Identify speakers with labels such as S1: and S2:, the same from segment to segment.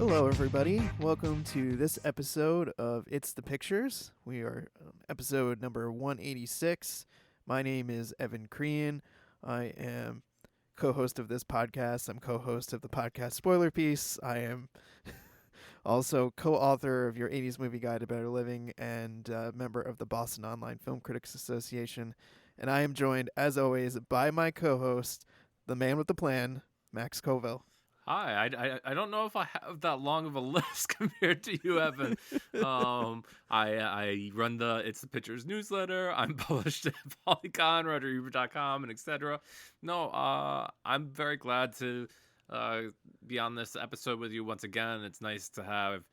S1: Hello, everybody. Welcome to this episode of It's the Pictures. We are episode number 186. My name is Evan Crean. I am co-host of this podcast. I'm co-host of the podcast Spoiler Piece. I am also co-author of your 80s Movie Guide to Better Living and member of the Boston Online Film Critics Association. And I am joined, as always, by my co-host, the man with the plan, Max Covell.
S2: Hi, I don't know if I have that long of a list compared to you, Evan. I run the It's the Pictures newsletter. I'm published at Polygon, RudderUber.com, and etc. No, I'm very glad to be on this episode with you once again. It's nice to have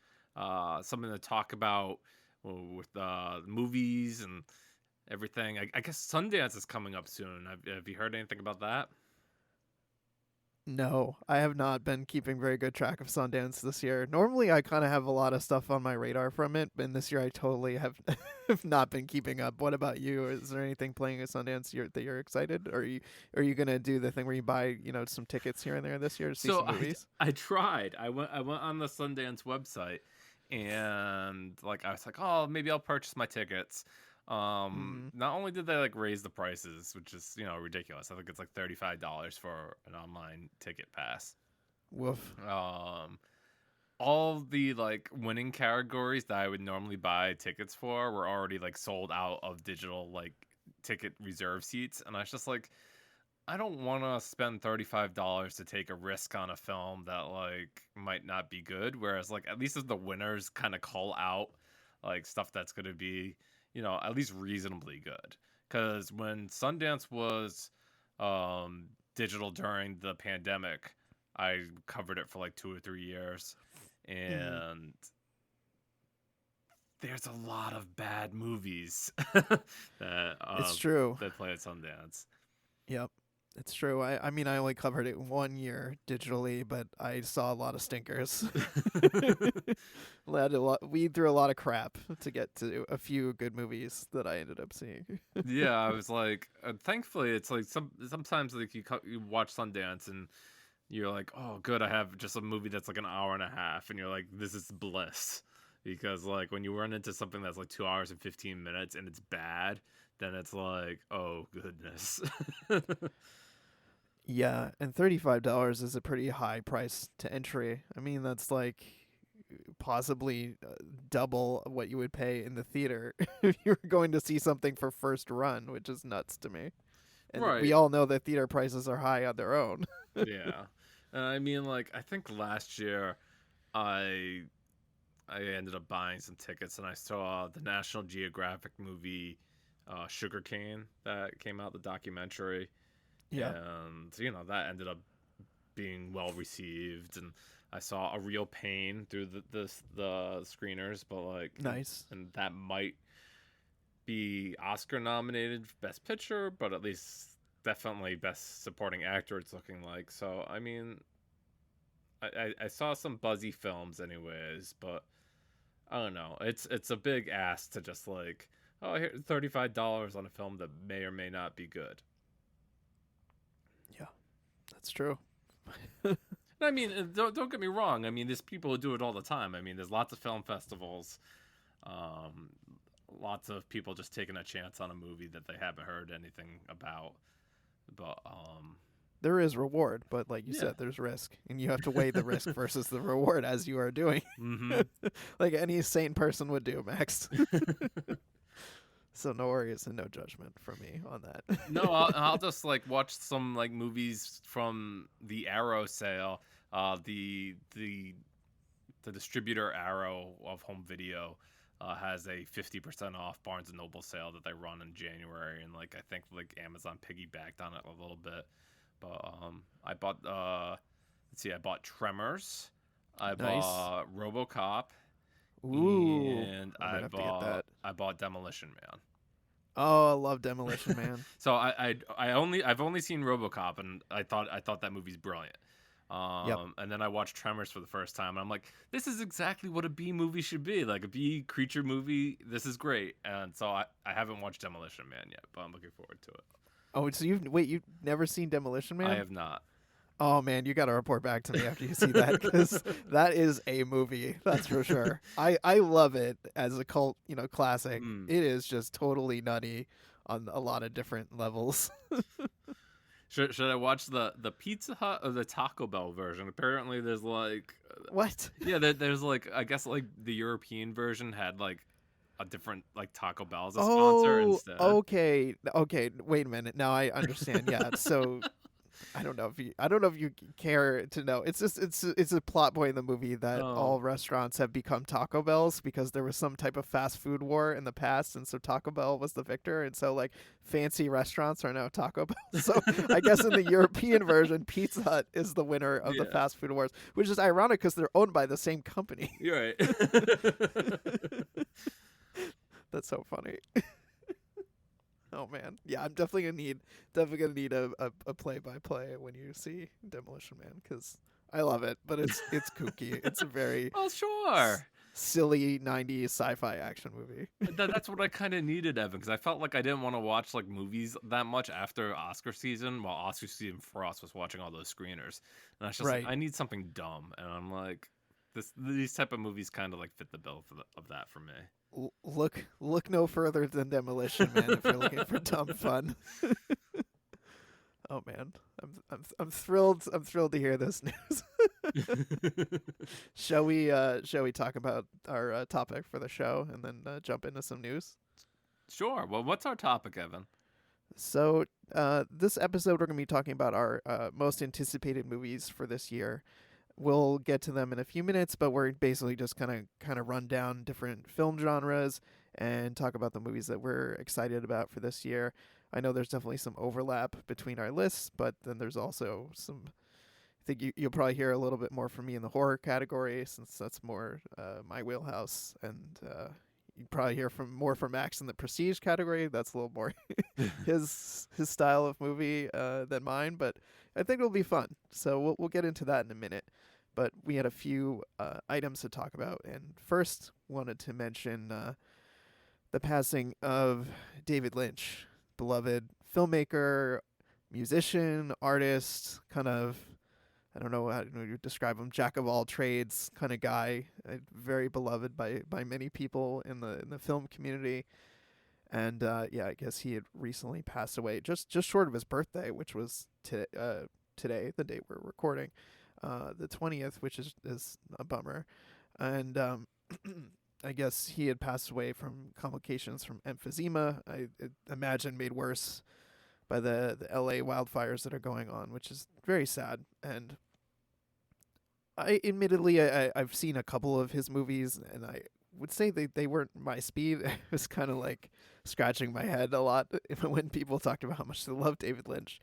S2: something to talk about with movies and everything. I guess Sundance is coming up soon. Have you heard anything about that?
S1: No, I have not been keeping very good track of Sundance this year. Normally, I kind of have a lot of stuff on my radar from it, and this year I totally have, have not been keeping up. What about you? Is there anything playing at Sundance that you're excited? Or are you gonna do the thing where you buy some tickets here and there this year to see some movies?
S2: I tried. I went on the Sundance website, and I was like, oh, maybe I'll purchase my tickets. Not only did they raise the prices, which is ridiculous. I think it's like $35 for an online ticket pass.
S1: Woof.
S2: All the winning categories that I would normally buy tickets for were already sold out of digital ticket reserve seats, and I was just like, I don't want to spend $35 to take a risk on a film that might not be good. Whereas at least if the winners kind of call out stuff that's going to be at least reasonably good. Because when Sundance was digital during the pandemic, I covered it for 2 or 3 years, and there's a lot of bad movies that
S1: It's true.
S2: that play at Sundance.
S1: Yep. It's true. I mean, I only covered it 1 year digitally, but I saw a lot of stinkers. We threw a lot of crap to get to a few good movies that I ended up seeing.
S2: Yeah, I was thankfully, it's sometimes you watch Sundance and you're like, oh, good, I have just a movie that's an hour and a half, and you're like, this is bliss. Because when you run into something that's 2 hours and 15 minutes and it's bad, then it's oh goodness.
S1: Yeah, and $35 is a pretty high price to entry. I mean, that's possibly double what you would pay in the theater if you were going to see something for first run, which is nuts to me. And
S2: Right.
S1: we all know that theater prices are high on their own.
S2: Yeah. And I mean, I think last year I ended up buying some tickets, and I saw the National Geographic movie Sugarcane that came out, the documentary.
S1: Yeah.
S2: And that ended up being well received, and I saw A Real Pain through the screeners, but
S1: Nice.
S2: and that might be Oscar nominated for Best Picture, but at least definitely Best Supporting Actor it's looking like. So I mean, I saw some buzzy films anyways, but I don't know. It's a big ask to just oh, here's $35 on a film that may or may not be good.
S1: Yeah, that's true.
S2: I mean, don't get me wrong. I mean, there's people who do it all the time. I mean, there's lots of film festivals, lots of people just taking a chance on a movie that they haven't heard anything about. But
S1: there is reward, but like you said, there's risk, and you have to weigh the risk versus the reward as you are doing, like any sane person would do, Max. So no worries and no judgment from me on that.
S2: No, I'll just watch some movies from the Arrow sale. The distributor Arrow of home video has a 50% off Barnes and Noble sale that they run in January, and I think Amazon piggybacked on it a little bit. But I bought I bought Tremors, I bought RoboCop.
S1: Ooh,
S2: and I bought Demolition Man.
S1: Oh, I love Demolition Man.
S2: So I've only seen RoboCop, and I thought that movie's brilliant. And then I watched Tremors for the first time, and I'm like, this is exactly what a B movie should be, a B creature movie. This is great. And so I haven't watched Demolition Man yet, but I'm looking forward to it.
S1: Oh, so you've never seen Demolition Man?
S2: I have not.
S1: Oh man, you got to report back to me after you see that because that is a movie. That's for sure. I love it as a cult, classic.
S2: Mm.
S1: It is just totally nutty on a lot of different levels.
S2: Should I watch the Pizza Hut or the Taco Bell version? Apparently, there's like,
S1: What?
S2: yeah, there's like, I guess like the European version had like a different like Taco Bell as a sponsor
S1: Oh,
S2: instead.
S1: okay. Okay, wait a minute. Now I understand. Yeah. So I don't know if you care to know. It's just it's a plot point in the movie that
S2: Oh,
S1: all restaurants have become Taco Bells because there was some type of fast food war in the past, and so Taco Bell was the victor, and so like fancy restaurants are now Taco Bell. So I guess in the European version, Pizza Hut is the winner of the
S2: yeah,
S1: fast food wars, which is ironic because they're owned by the same company.
S2: you're right.
S1: That's so funny. Oh man, yeah, I'm definitely gonna need a play by play when you see Demolition Man because I love it, but it's kooky. It's a very
S2: Oh, sure.
S1: silly '90s sci-fi action movie.
S2: That's what I kind of needed, Evan, because I felt like I didn't want to watch like movies that much after Oscar season, while Oscar season for us was watching all those screeners, and I was just like,
S1: Right.
S2: I need something dumb, and I'm like, these type of movies kind of like fit the bill of that for me.
S1: Look no further than Demolition Man if you're looking for dumb fun. Oh man, I'm thrilled. I'm thrilled to hear this news. Shall we talk about our topic for the show and then jump into some news?
S2: Sure. Well, what's our topic, Evan?
S1: So, this episode, we're going to be talking about our most anticipated movies for this year. We'll get to them in a few minutes, but we're basically just kind of run down different film genres and talk about the movies that we're excited about for this year. I know there's definitely some overlap between our lists, but then there's also some. I think you'll probably hear a little bit more from me in the horror category since that's more my wheelhouse, and you probably hear more from Max in the prestige category. That's a little more his style of movie than mine, but I think it'll be fun. So we'll get into that in a minute. But we had a few items to talk about, and first wanted to mention the passing of David Lynch, beloved filmmaker, musician, artist, kind of. I don't know how to describe him. Jack of all trades kind of guy, very beloved by many people in the film community. And yeah, I guess he had recently passed away, just short of his birthday, which was today, the date we're recording, the 20th, which is a bummer. And I guess he had passed away from complications from emphysema. I imagine made worse by the LA wildfires that are going on, which is very sad. And I've seen a couple of his movies, and I would say they weren't my speed. I was kind of like scratching my head a lot when people talked about how much they love David Lynch.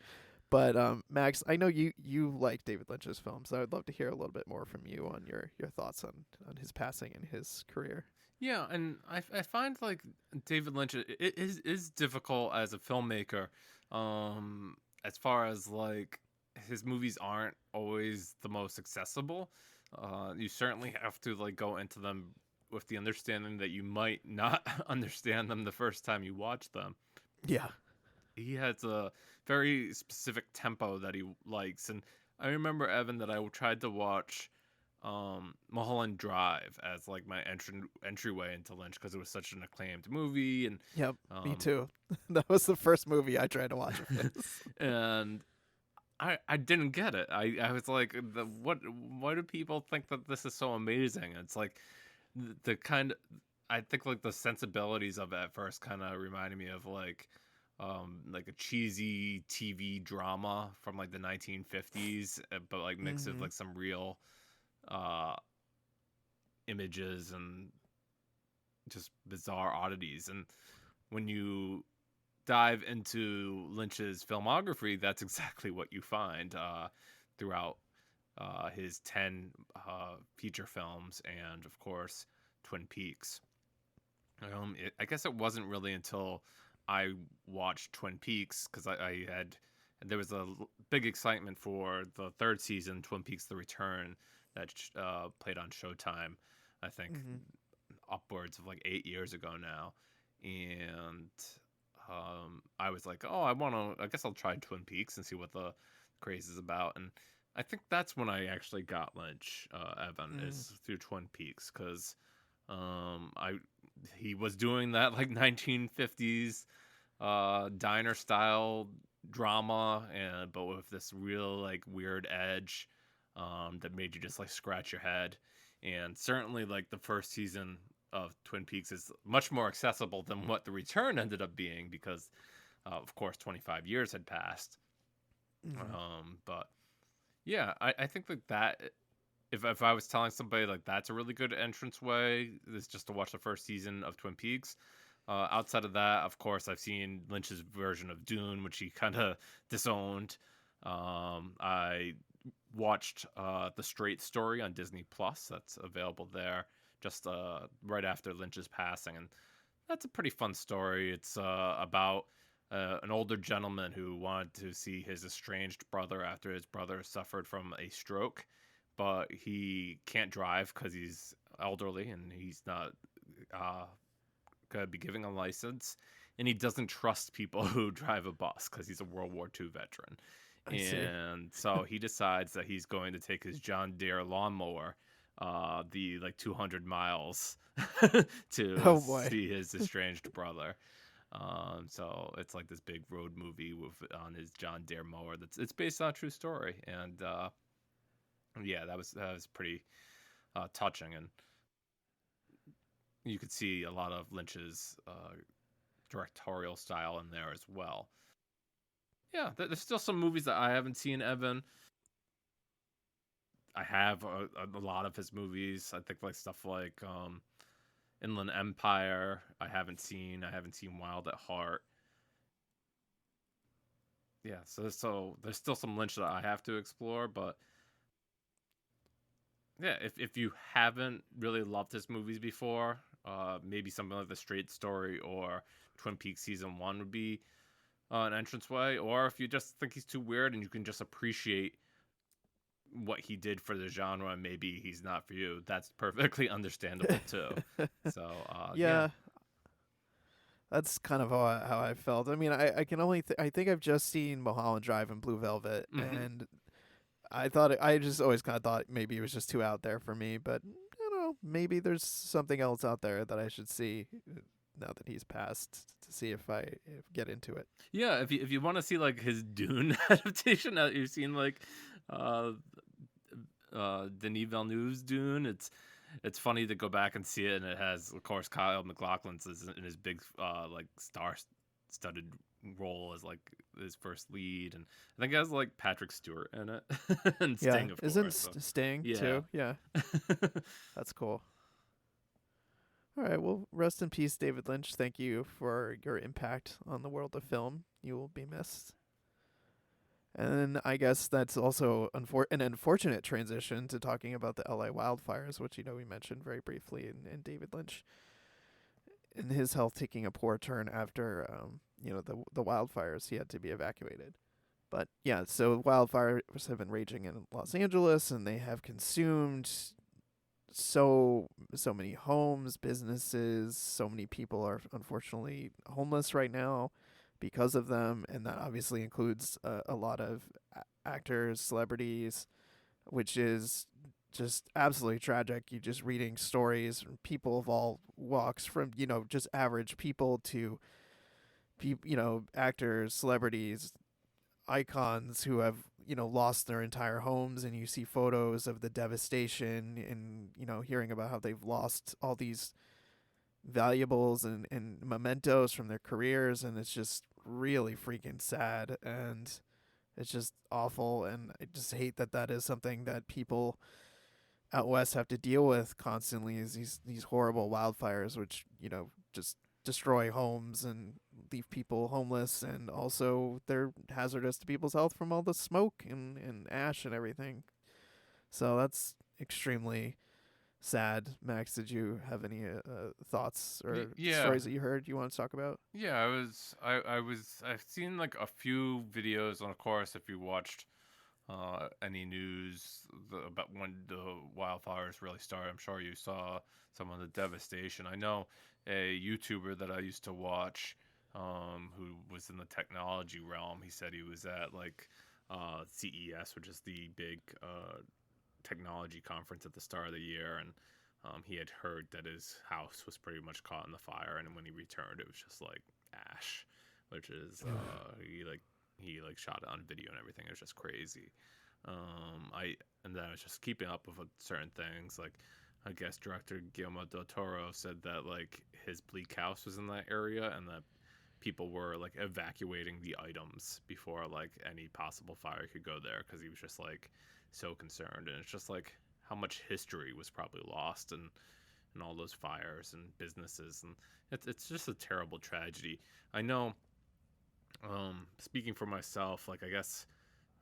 S1: But Max, I know you like David Lynch's films, so I'd love to hear a little bit more from you on your thoughts on his passing and his career.
S2: Yeah, and I find like David Lynch it is difficult as a filmmaker, as far as like his movies aren't always the most accessible. You certainly have to like go into them with the understanding that you might not understand them the first time you watch them.
S1: Yeah.
S2: He has a very specific tempo that he likes, and I remember, Evan, that I tried to watch Mulholland Drive as like my entryway into Lynch because it was such an acclaimed movie, and
S1: Yep. Me
S2: um
S1: too. That was the first movie I tried to watch of his.
S2: and I didn't get it. I was like, why do people think that this is so amazing? It's like the kind of, I think like the sensibilities of it at first kind of reminded me of like a cheesy TV drama from like the 1950s, but like mixed with
S1: Hmm.
S2: like some real uh images and just bizarre oddities. And when you dive into Lynch's filmography, that's exactly what you find throughout his 10 feature films and, of course, Twin Peaks. I guess it wasn't really until I watched Twin Peaks because there was a big excitement for the third season, Twin Peaks: The Return, that played on Showtime, I think
S1: Hmm.
S2: upwards of like 8 years ago now. And I was like, oh, I guess I'll try Twin Peaks and see what the craze is about. And I think that's when I actually got Lynch, Evan,
S1: Mm,
S2: is through Twin Peaks, because I he was doing that like 1950s diner style drama, and but with this real like weird edge that made you just like scratch your head. And certainly like the first season of Twin Peaks is much more accessible than what the return ended up being, because of course 25 years had passed.
S1: mm,
S2: But yeah, I think that if I was telling somebody like that's a really good entrance way, is just to watch the first season of Twin Peaks. Outside of that, of course, I've seen Lynch's version of Dune, which he kind of disowned. I watched The Straight Story on Disney Plus. That's available there just right after Lynch's passing, and that's a pretty fun story. It's about an older gentleman who wanted to see his estranged brother after his brother suffered from a stroke, but he can't drive because he's elderly and he's not uh, going to be giving a license. And he doesn't trust people who drive a bus because he's a World War II veteran.
S1: I see.
S2: And so he decides that he's going to take his John Deere lawnmower the like 200 miles to
S1: Oh boy.
S2: see his estranged brother. So it's like this big road movie with on his John Deere mower. It's based on a true story, and yeah, that was pretty touching, and you could see a lot of Lynch's directorial style in there as well. Yeah, there's still some movies that I haven't seen, Evan. I have a lot of his movies. I think like stuff like Inland Empire. I haven't seen. I haven't seen Wild at Heart. Yeah, so there's still some Lynch that I have to explore, but yeah, if you haven't really loved his movies before, maybe something like The Straight Story or Twin Peaks season one would be an entranceway. Or if you just think he's too weird and you can just appreciate what he did for the genre, and maybe he's not for you, that's perfectly understandable too. So yeah.
S1: Yeah, that's kind of how I felt. I mean, I can only I think I've just seen Mulholland Drive and Blue Velvet,
S2: Hmm.
S1: and I thought I just always kind of thought maybe it was just too out there for me. But I don't know, maybe there's something else out there that I should see now that he's passed to see if get into it.
S2: Yeah, if you want to see like his Dune adaptation that you've seen, like uh Denis Villeneuve's Dune, it's funny to go back and see it, and it has, of course, Kyle MacLachlan's in his big like star-studded role as like his first lead, and I think it has like Patrick Stewart in it and
S1: Yeah,
S2: Sting, of
S1: isn't
S2: course. So
S1: Sting
S2: yeah.
S1: too? Yeah, that's cool. All right, well, rest in peace, David Lynch. Thank you for your impact on the world of film. You will be missed. And I guess that's also an unfortunate transition to talking about the LA wildfires, which we mentioned very briefly, and David Lynch and his health taking a poor turn after the wildfires. He had to be evacuated. But yeah, so wildfires have been raging in Los Angeles, and they have consumed so many homes, businesses. So many people are unfortunately homeless right now because of them, and that obviously includes a lot of actors, celebrities, which is just absolutely tragic. You just reading stories from people of all walks, from just average people to actors, celebrities, icons who have lost their entire homes, and you see photos of the devastation, and hearing about how they've lost all these valuables and mementos from their careers, and it's just really freaking sad, and it's just awful, and I just hate that that is something that people out west have to deal with constantly, is these horrible wildfires, which just destroy homes and leave people homeless, and also they're hazardous to people's health from all the smoke and ash and everything. So that's extremely sad. Max, did you have any thoughts or
S2: Yeah.
S1: stories that you heard you want to talk about?
S2: Yeah, I've seen like a few videos, and of course, if you watched any news about when the wildfires really started, I'm sure you saw some of the devastation. I know a YouTuber that I used to watch, who was in the technology realm. He said he was at like CES, which is the big technology conference at the start of the year, and he had heard that his house was pretty much caught in the fire, and when he returned, it was just like ash, which is he shot it on video and everything. It was just crazy. And then I was just keeping up with certain things, like I guess director Guillermo del Toro said that like his bleak house was in that area, and that people were like evacuating the items before like any possible fire could go there, because he was just like so concerned. And it's just like how much history was probably lost in all those fires and businesses, and it's just a terrible tragedy. I know, speaking for myself, like I guess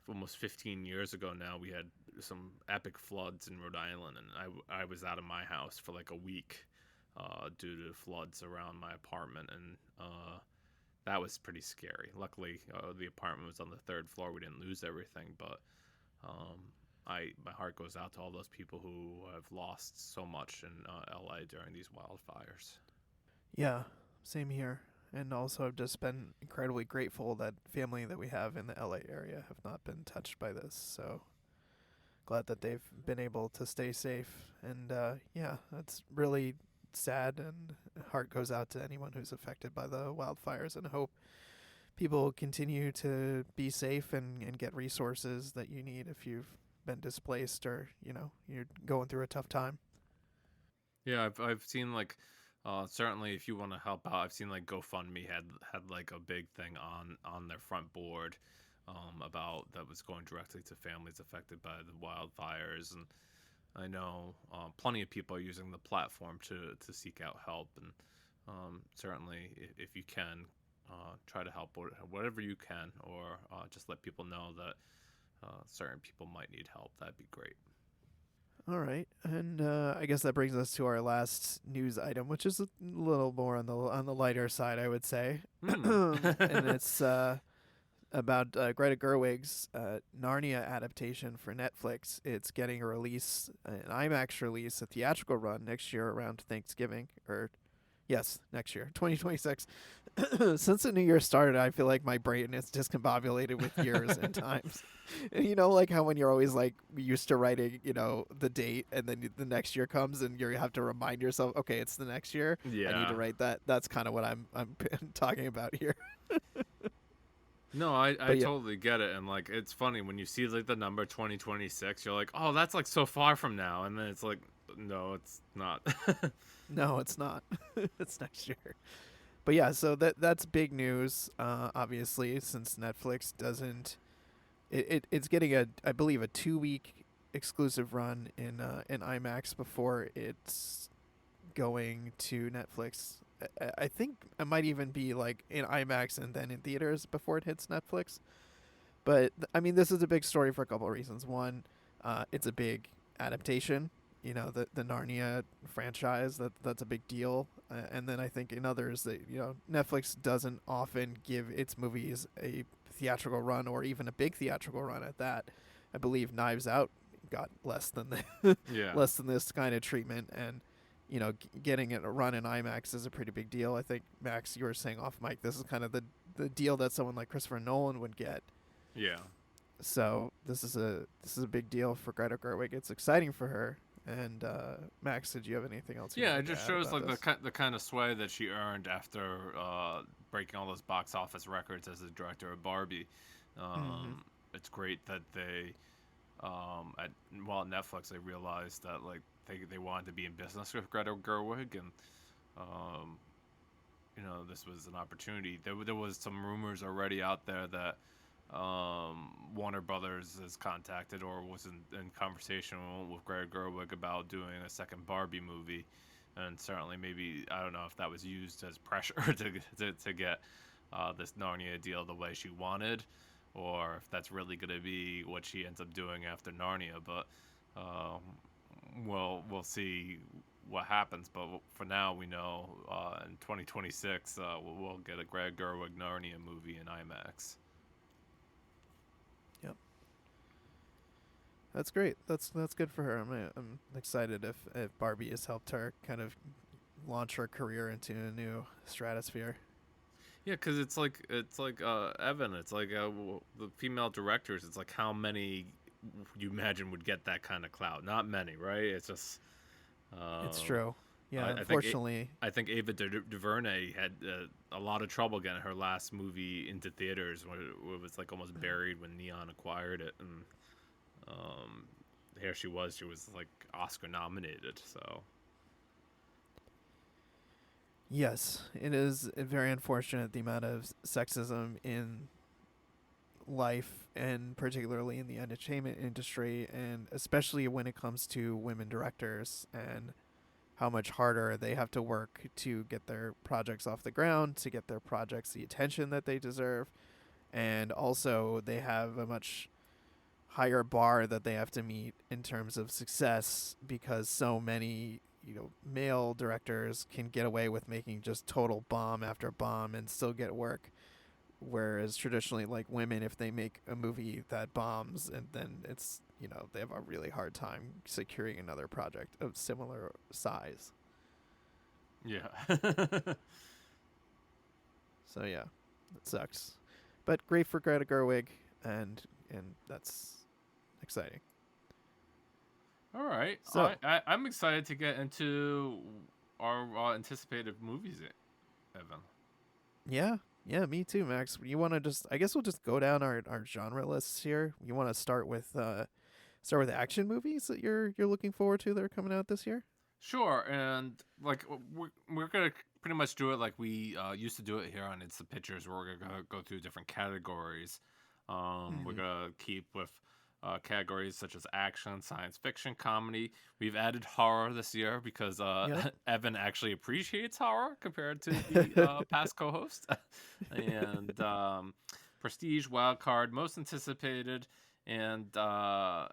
S2: almost 15 years ago now, we had some epic floods in Rhode Island, and I was out of my house for like a week due to floods around my apartment, and that was pretty scary. Luckily, the apartment was on the third floor. We didn't lose everything, but um, my heart goes out to all those people who have lost so much in LA during these wildfires.
S1: Yeah, same here. And also, I've just been incredibly grateful that family that we have in the LA area have not been touched by this. So glad that they've been able to stay safe. And yeah, that's really sad. And heart goes out to anyone who's affected by the wildfires. And hope people continue to be safe and get resources that you need if you've been displaced or you're going through a tough time.
S2: Yeah, I've seen like certainly if you want to help out, I've seen like GoFundMe had like a big thing on their front board about that was going directly to families affected by the wildfires. And I know plenty of people are using the platform to seek out help, and certainly if you can try to help whatever you can, or just let people know that certain people might need help. That'd be great.
S1: All right, and I guess that brings us to our last news item, which is a little more on the lighter side, I would say,
S2: Mm.
S1: and it's about Greta Gerwig's Narnia adaptation for Netflix. It's getting a release, an IMAX release, a theatrical run next year around Thanksgiving, or yes, next year, 2026. Since the new year started, I feel like my brain is discombobulated with years and times. And like how when you're always like used to writing, the date, and then the next year comes and you have to remind yourself, okay, it's the next year. I need to
S2: Yeah.
S1: write that. That's kind of what I'm talking about here.
S2: No, I
S1: But yeah,
S2: totally get it. And like it's funny when you see like the number 2026, you're like, "Oh, that's like so far from now." And then it's like, "No, it's not."
S1: no, it's not. It's next year. But yeah, so that's big news. Obviously, since Netflix doesn't, it's getting I believe a 2 week exclusive run in IMAX before it's going to Netflix. I think it might even be like in IMAX and then in theaters before it hits Netflix. But I mean, this is a big story for a couple of reasons. One, it's a big adaptation. The Narnia franchise, that's a big deal. And then I think in others that Netflix doesn't often give its movies a theatrical run or even a big theatrical run at that. I believe Knives Out got less than
S2: Yeah.
S1: less than this kind of treatment, and getting it a run in IMAX is a pretty big deal. I think Max, you were saying off mic, this is kind of the deal that someone like Christopher Nolan would get.
S2: Yeah.
S1: So this is a big deal for Greta Gerwig. It's exciting for her. And Max, did you have anything else you
S2: Yeah, it
S1: wanted to
S2: just
S1: add
S2: shows
S1: about
S2: like
S1: this?
S2: the kind of sway that she earned after breaking all those box office records as the director of Barbie.
S1: Mm-hmm.
S2: It's great that they at Netflix, they realized that like they wanted to be in business with Greta Gerwig, and um, this was an opportunity. There was some rumors already out there that Warner Brothers has contacted or was in conversation with Greta Gerwig about doing a second Barbie movie, and certainly maybe I don't know if that was used as pressure to get this Narnia deal the way she wanted, or if that's really going to be what she ends up doing after Narnia. But um, we'll see what happens. But for now, we know in 2026 we'll get a Greg Gerwig Narnia movie in IMAX.
S1: Yep, that's great. That's good for her. I'm excited if Barbie has helped her kind of launch her career into a new stratosphere.
S2: Yeah, because it's like Evan. It's like the female directors. It's like how many you imagine would get that kind of clout? Not many, right? It's just
S1: It's
S2: um,
S1: true. Yeah,
S2: I think
S1: unfortunately.
S2: I think Ava DuVernay had a lot of trouble getting her last movie into theaters when it was like almost buried when Neon acquired it, and um, here she was. She was like Oscar nominated. So
S1: Yes, it is very unfortunate the amount of sexism in life and particularly in the entertainment industry, and especially when it comes to women directors and how much harder they have to work to get their projects off the ground, to get their projects the attention that they deserve. And also, they have a much higher bar that they have to meet in terms of success because so many, male directors can get away with making just total bomb after bomb and still get work. Whereas traditionally, like women, if they make a movie that bombs, and then it's, they have a really hard time securing another project of similar size.
S2: yeah.
S1: So yeah, it sucks, but great for Greta Gerwig, and that's exciting.
S2: All right,
S1: So
S2: I'm excited to get into our anticipated movies, Evan.
S1: yeah, yeah, me too, Max. You want to just? I guess we'll just go down our genre lists here. You want to start with action movies that you're looking forward to that are coming out this year?
S2: Sure, and like we're gonna pretty much do it like we used to do it here on It's the Pictures, where we're gonna go through different categories. We're
S1: Mm-hmm.
S2: gonna keep with categories such as action, science fiction, comedy. We've added horror this year because
S1: Yep.
S2: Evan actually appreciates horror compared to the past co-host, and prestige, wild card, most anticipated, and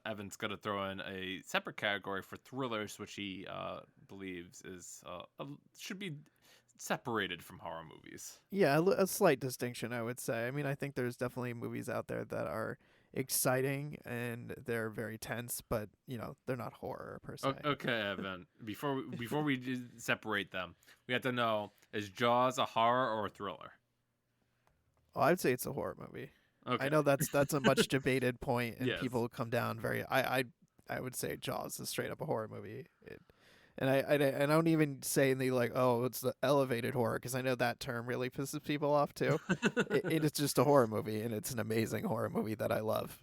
S2: Evan's going to throw in a separate category for thrillers, which he believes is should be separated from horror movies.
S1: Yeah, a slight distinction, I would say. I mean, I think there's definitely movies out there that are exciting and they're very tense, but they're not horror per se.
S2: Okay, Evan. Before we separate them, we have to know: is Jaws a horror or a thriller?
S1: Oh, I'd say it's a horror movie. I
S2: Okay.
S1: know that's a much debated point, and
S2: Yes.
S1: people come down very. I would say Jaws is straight up a horror movie. And I don't even say the like, oh, it's the elevated horror, because I know that term really pisses people off too. It is just a horror movie, and it's an amazing horror movie that I love.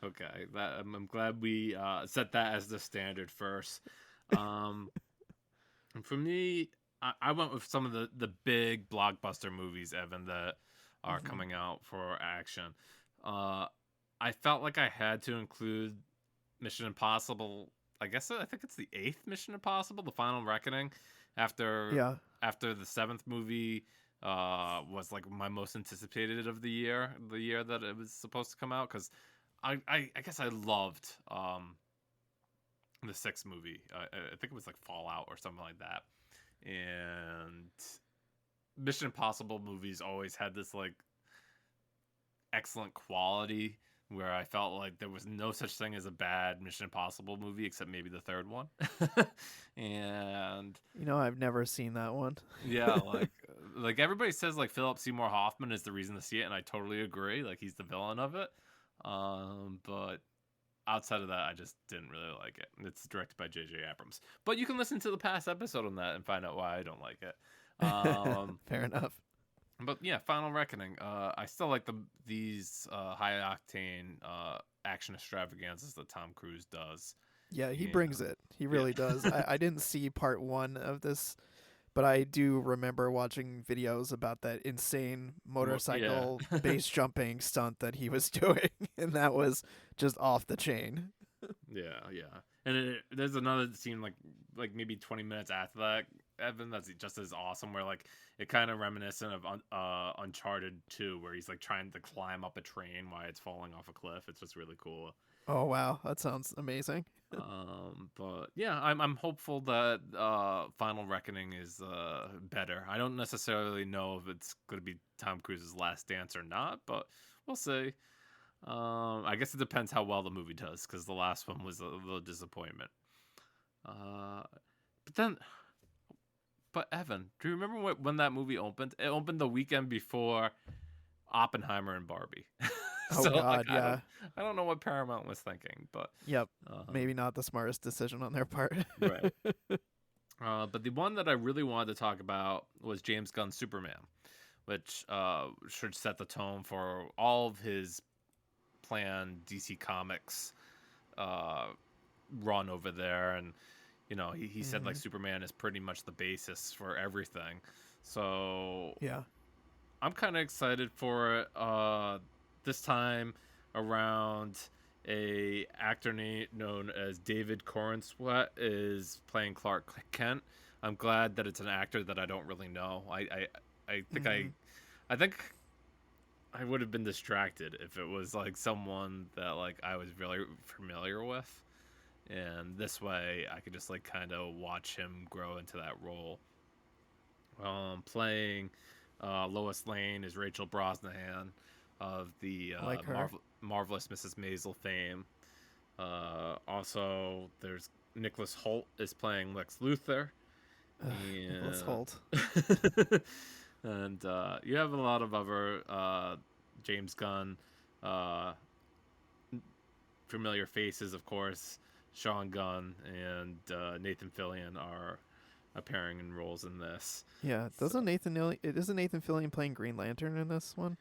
S2: Okay. I'm glad we set that as the standard first. Um, and for me, I went with some of the big blockbuster movies, Evan, that are
S1: Hmm.
S2: coming out for action. Uh, I felt like I had to include Mission Impossible. I think it's the eighth Mission Impossible, The Final Reckoning. After
S1: Yeah,
S2: after the seventh movie was like my most anticipated of the year that it was supposed to come out, because I guess I loved the sixth movie. I think it was like Fallout or something like that. And Mission Impossible movies always had this like excellent quality where I felt like there was no such thing as a bad Mission Impossible movie except maybe the third one. And
S1: I've never seen that one.
S2: yeah, like everybody says like Philip Seymour Hoffman is the reason to see it, and I totally agree. Like he's the villain of it. But outside of that, I just didn't really like it. It's directed by J.J. Abrams, but you can listen to the past episode on that and find out why I don't like it.
S1: Fair enough.
S2: But yeah, Final Reckoning. I still like these high octane action extravaganzas that Tom Cruise does.
S1: Yeah, he brings
S2: And
S1: it. He
S2: yeah,
S1: really does. I didn't see part one of this, but I do remember watching videos about that insane
S2: yeah,
S1: motorcycle base jumping stunt that he was doing, and that was just off the chain.
S2: yeah. And there's another scene like maybe 20 minutes after that, Evan, that's just as awesome. Where like it kind of reminiscent of Uncharted 2, where he's like trying to climb up a train while it's falling off a cliff. It's just really cool.
S1: Oh wow, that sounds amazing.
S2: But yeah, I'm hopeful that Final Reckoning is better. I don't necessarily know if it's going to be Tom Cruise's last dance or not, but we'll see. I guess it depends how well the movie does, because the last one was a little disappointment. Uh, but then But Evan, do you remember when that movie opened? It opened the weekend before Oppenheimer and Barbie.
S1: Oh
S2: So like
S1: God, yeah.
S2: I don't know what Paramount was thinking, but
S1: Yep.
S2: um,
S1: Maybe not the smartest decision on their part.
S2: right. But the one that I really wanted to talk about was James Gunn's Superman, which should set the tone for all of his planned DC Comics uh, run over there. And he said like
S1: hmm
S2: Superman is pretty much the basis for everything. So
S1: Yeah.
S2: I'm kind of excited for it. This time around, a actor known as David Corenswet is playing Clark Kent. I'm glad that it's an actor that I don't really know. I think
S1: hmm
S2: I think I would have been distracted if it was like someone that like I was really familiar with. And this way I could just like kind of watch him grow into that role. Playing Lois Lane is Rachel Brosnahan of the
S1: I like her.
S2: Marvelous Mrs. Maisel fame. Also, there's Nicholas Hoult is playing Lex Luthor,
S1: Ugh, Nicholas
S2: and
S1: Holt.
S2: and you have a lot of other James Gunn uh, familiar faces, of course. Sean Gunn and Nathan Fillion are appearing in roles in this.
S1: Yeah.
S2: So,
S1: Isn't Nathan Fillion playing Green Lantern in this one?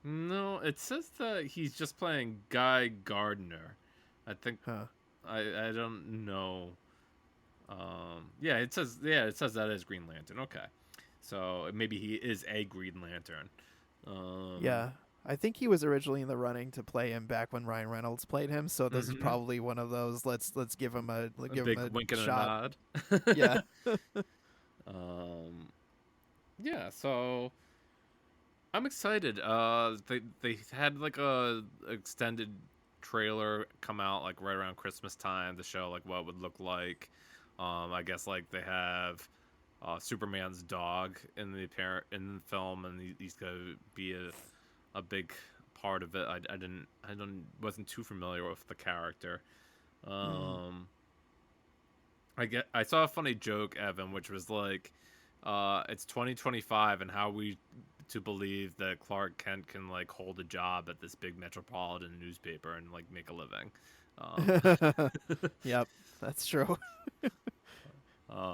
S2: no, it says that he's just playing Guy Gardner. I think
S1: Huh.
S2: I don't know. Yeah, it says that is Green Lantern. Okay, so maybe he is a Green Lantern. Um,
S1: Yeah. I think he was originally in the running to play him back when Ryan Reynolds played him, so this is
S2: mhm.
S1: probably one of those let's give him a
S2: A
S1: give him
S2: big
S1: a
S2: wink and a
S1: shot.
S2: nod.
S1: Yeah.
S2: um, yeah, so I'm excited. They had like a extended trailer come out like right around Christmas time to show like what it would look like. I guess like they have Superman's dog in the film, and he's gonna be a big part of it. I wasn't too familiar with the character.
S1: Mm.
S2: Um, I saw a funny joke, Evan, which was like, it's 2025, and how we to believe that Clark Kent can like hold a job at this big metropolitan newspaper and like make a living. Um,
S1: Yep, that's true.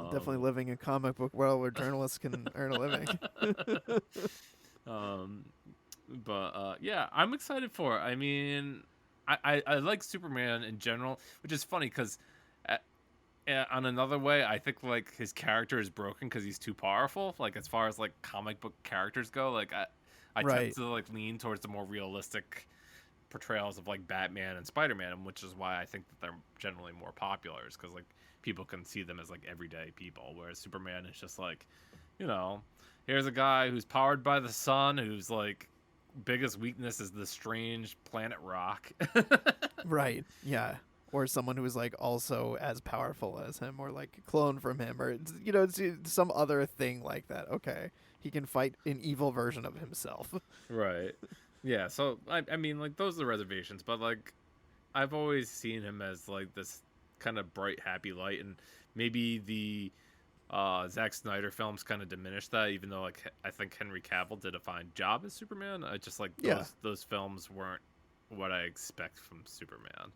S1: Definitely
S2: um,
S1: living in comic book world where journalists can earn a living.
S2: um, but yeah, I'm excited for it. I mean, I like Superman in general, which is funny because on another way, I think like his character is broken because he's too powerful. Like as far as like comic book characters go, like I tend
S1: Right.
S2: to like lean towards the more realistic portrayals of like Batman and Spider-Man, which is why I think that they're generally more popular. Is because like people can see them as like everyday people, whereas Superman is just like, you know, here's a guy who's powered by the sun, whose like biggest weakness is the strange planet rock.
S1: Right. Yeah. Or someone who is like also as powerful as him, or like a clone from him, or it's some other thing like that. Okay, he can fight an evil version of himself.
S2: Right. Yeah, so I mean like those are the reservations, but like I've always seen him as like this kind of bright, happy light, and maybe the Zack Snyder films kind of diminished that, even though like I think Henry Cavill did a fine job as Superman. I just like
S1: Yeah.
S2: those films weren't what I expect from Superman.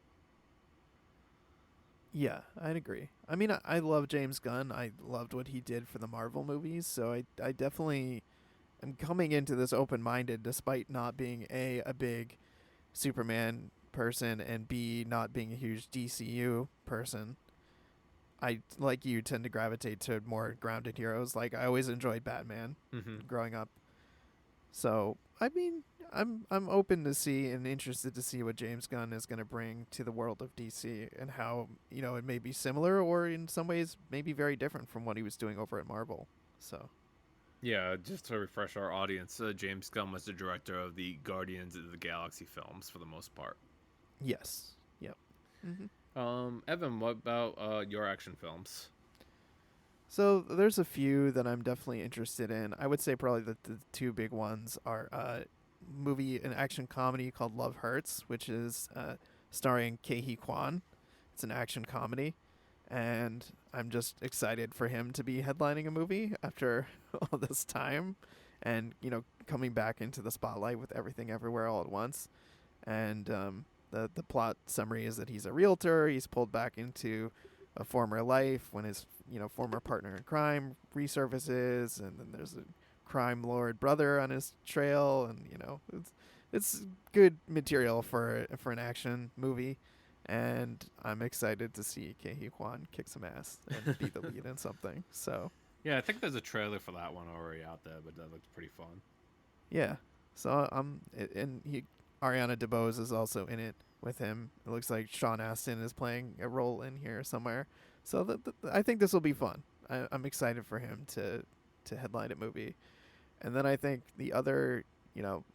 S1: Yeah, I'd agree. I mean, I love James Gunn. I loved what he did for the Marvel movies, so I definitely am coming into this open minded, despite not being a big Superman person, and B, not being a huge DCU person. I, like you, tend to gravitate to more grounded heroes. Like I always enjoyed Batman
S2: Hmm.
S1: growing up. So I mean, I'm open to see and interested to see what James Gunn is going to bring to the world of DC, and how it may be similar, or in some ways maybe very different from what he was doing over at Marvel. So
S2: Yeah, just to refresh our audience, James Gunn was the director of the Guardians of the Galaxy films for the most part.
S1: yes, yep. hmm
S2: Evan, what about your action films?
S1: So there's a few that I'm definitely interested in. I would say probably the two big ones are movie an action comedy called Love Hurts, which is starring Kei Kwan. It's an action comedy, and I'm just excited for him to be headlining a movie after all this time, and coming back into the spotlight with Everything Everywhere All at Once. And the plot summary is that he's a realtor. He's pulled back into a former life when his former partner in crime resurfaces, and then there's a crime lord brother on his trail, and it's good material for an action movie. And I'm excited to see Ke Huy Quan kick some ass and be the lead in something. So
S2: Yeah, I think there's a trailer for that one already out there, but that looks pretty fun.
S1: yeah, so and Ariana DeBose is also in it with him. It looks like Sean Astin is playing a role in here somewhere. So I think this will be fun. I'm excited for him to headline a movie. And then I think the other,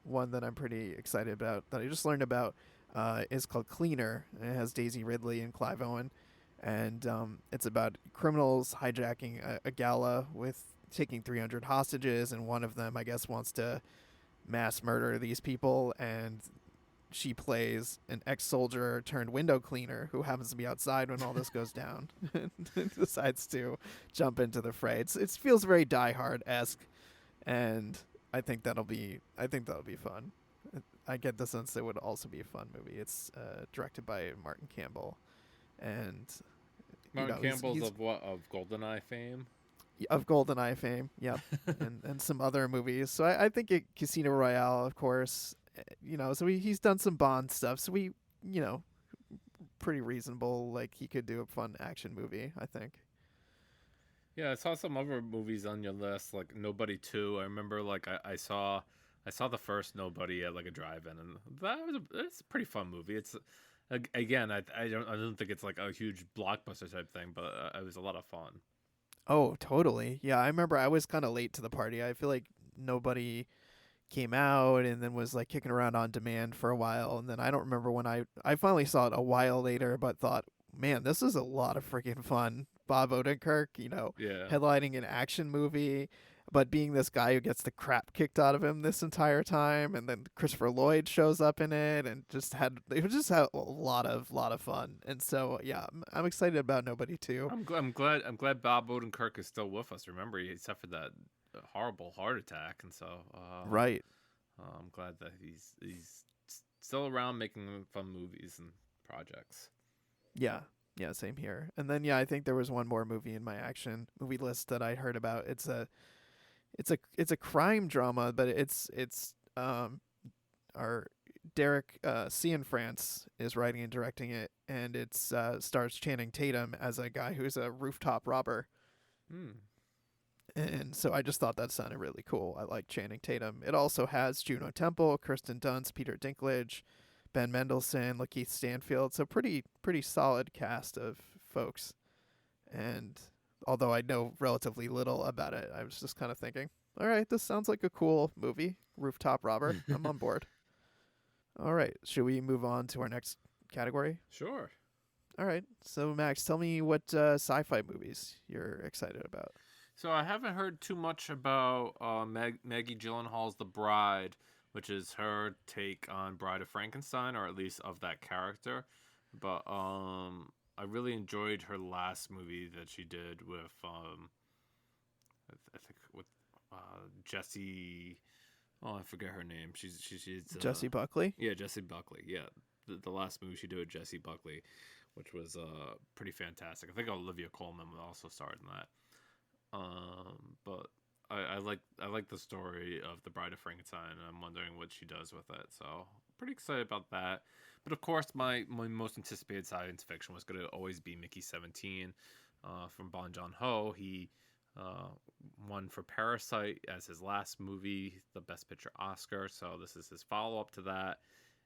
S1: one that I'm pretty excited about that I just learned about is called Cleaner. And it has Daisy Ridley and Clive Owen. And it's about criminals hijacking a gala with taking 300 hostages. And one of them, I guess, wants to mass murder these people. And she plays an ex-soldier turned window cleaner who happens to be outside when all this goes down and decides to jump into the fray. It feels very Die Hard-esque, and I think that'll be fun. I get the sense it would also be a fun movie. It's directed by Martin Campbell, and
S2: Martin Campbell's
S1: he's
S2: of what? Of GoldenEye fame?
S1: of GoldenEye fame, yep, and some other movies. So I think Casino Royale, of course, so he's done some Bond stuff. So pretty reasonable. Like he could do a fun action movie, I think.
S2: Yeah, I saw some other movies on your list, like Nobody 2. I remember, like I saw the first Nobody at like a drive-in, and it's a pretty fun movie. It's again, I don't think it's like a huge blockbuster type thing, but it was a lot of fun.
S1: Oh, totally. Yeah, I remember I was kind of late to the party. I feel like nobody came out and then was like kicking around on demand for a while, and then I don't remember when I finally saw it a while later, but thought, man, this is a lot of freaking fun. Bob Odenkirk,
S2: Yeah.
S1: headlining an action movie, but being this guy who gets the crap kicked out of him this entire time, and then Christopher Lloyd shows up in it, and it just had a lot of fun. And so yeah, I'm excited about Nobody too.
S2: I'm glad Bob Odenkirk is still with us. Remember, he suffered that horrible heart attack, and so
S1: Right.
S2: I'm glad that he's still around making fun movies and projects.
S1: Yeah. Yeah, same here. And then yeah, I think there was one more movie in my action movie list that I heard about. It's a crime drama, but it's our Derek Cianfrance is writing and directing it, and it's stars Channing Tatum as a guy who's a rooftop robber.
S2: Hmm.
S1: And so I just thought that sounded really cool. I like Channing Tatum. It also has Juno Temple, Kirsten Dunst, Peter Dinklage, Ben Mendelsohn, Lakeith Stanfield. So pretty solid cast of folks. And although I know relatively little about it, I was just kind of thinking, all right, this sounds like a cool movie. Rooftop Robber. I'm on board. All right, should we move on to our next category?
S2: Sure.
S1: All right. So Max, tell me what sci-fi movies you're excited about.
S2: So I haven't heard too much about Maggie Gyllenhaal's The Bride, which is her take on Bride of Frankenstein, or at least of that character. But I really enjoyed her last movie that she did with I think with Jessie. Oh, I forget her name. She's
S1: Jessie Buckley.
S2: yeah, Jessie Buckley. Yeah, the last movie she did with Jessie Buckley, which was pretty fantastic. I think Olivia Colman also starred in that. But I like the story of the Bride of Frankenstein, and I'm wondering what she does with it. So pretty excited about that. But of course, my most anticipated science fiction was going to always be Mickey 17, from Bong Joon-ho. He won for Parasite as his last movie, the Best Picture Oscar. So this is his follow up to that.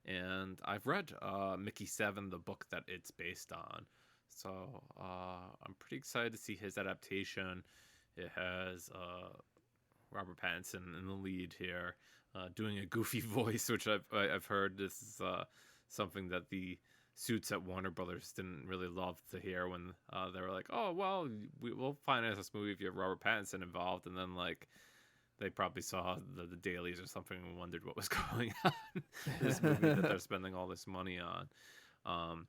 S2: And I've read Mickey 7, the book that it's based on. So I'm pretty excited to see his adaptation. It has Robert Pattinson in the lead here, doing a goofy voice, which I've heard this is something that the suits at Warner Brothers didn't really love to hear when they were like, "Oh well, we'll finance this movie if you have Robert Pattinson involved," and then like they probably saw the dailies or something and wondered what was going on in this movie that they're spending all this money on.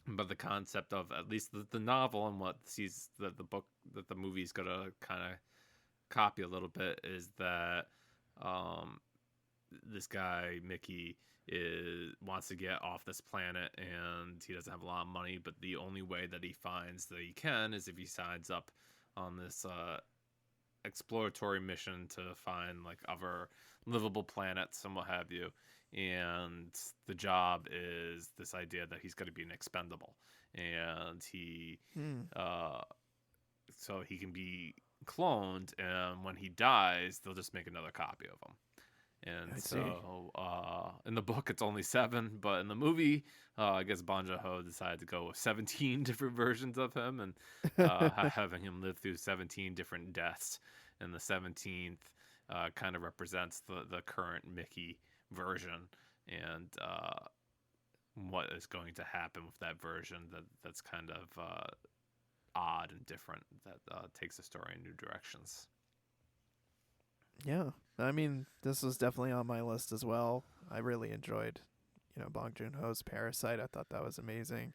S2: but the concept of at least the novel and what sees the book that the movie's gonna kind of copy a little bit is that um, this guy Mickey wants to get off this planet, and he doesn't have a lot of money, but the only way that he finds that he can is if he signs up on this exploratory mission to find like other livable planets and what have you. And the job is this idea that he's going to be an expendable, and uh so he can be cloned, and when he dies they'll just make another copy of him. And
S1: I see.
S2: so in the book it's only 7, but in the movie I guess Bong Joon-ho decided to go with 17 different versions of him, and having him live through 17 different deaths, and the 17th kind of represents the current Mickey version, and what is going to happen with that version that's kind of odd and different, that takes the story in new directions.
S1: Yeah, I mean, this was definitely on my list as well. I really enjoyed, Bong Joon Ho's Parasite. I thought that was amazing,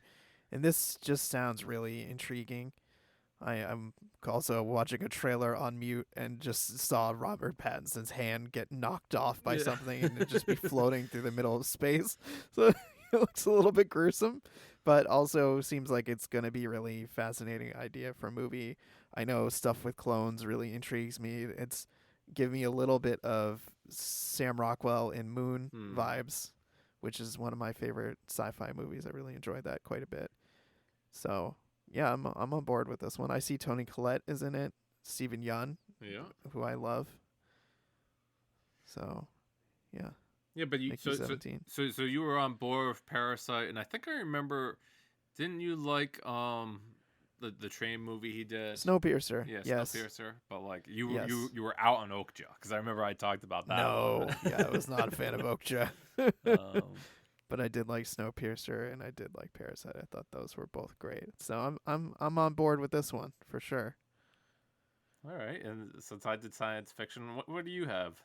S1: and this just sounds really intriguing. I'm also watching a trailer on mute and just saw Robert Pattinson's hand get knocked off by
S2: Yeah.
S1: something and it just be floating through the middle of space. So it looks a little bit gruesome, but also seems like it's going to be a really fascinating idea for a movie. I know stuff with clones really intrigues me. It's give me a little bit of Sam Rockwell in Moon vibes, which is one of my favorite sci-fi movies. I really enjoyed that quite a bit. So yeah, I'm on board with this one. I see Toni Collette is in it, Steven Yeun,
S2: Yeah.
S1: who I love. So yeah,
S2: Yeah, but
S1: Mickey 17.
S2: so you were on board with Parasite, and I think I remember, didn't you like the train movie he did?
S1: Snowpiercer.
S2: Yeah,
S1: Yes.
S2: Snowpiercer. But like you
S1: Yes.
S2: you were out on Okja, because I remember I talked about that
S1: No.
S2: one.
S1: Yeah, I was not a fan of Okja.
S2: um,
S1: But I did like Snowpiercer and I did like Parasite. I thought those were both great. So I'm on board with this one for sure.
S2: all right, and since I did science fiction, what do you have?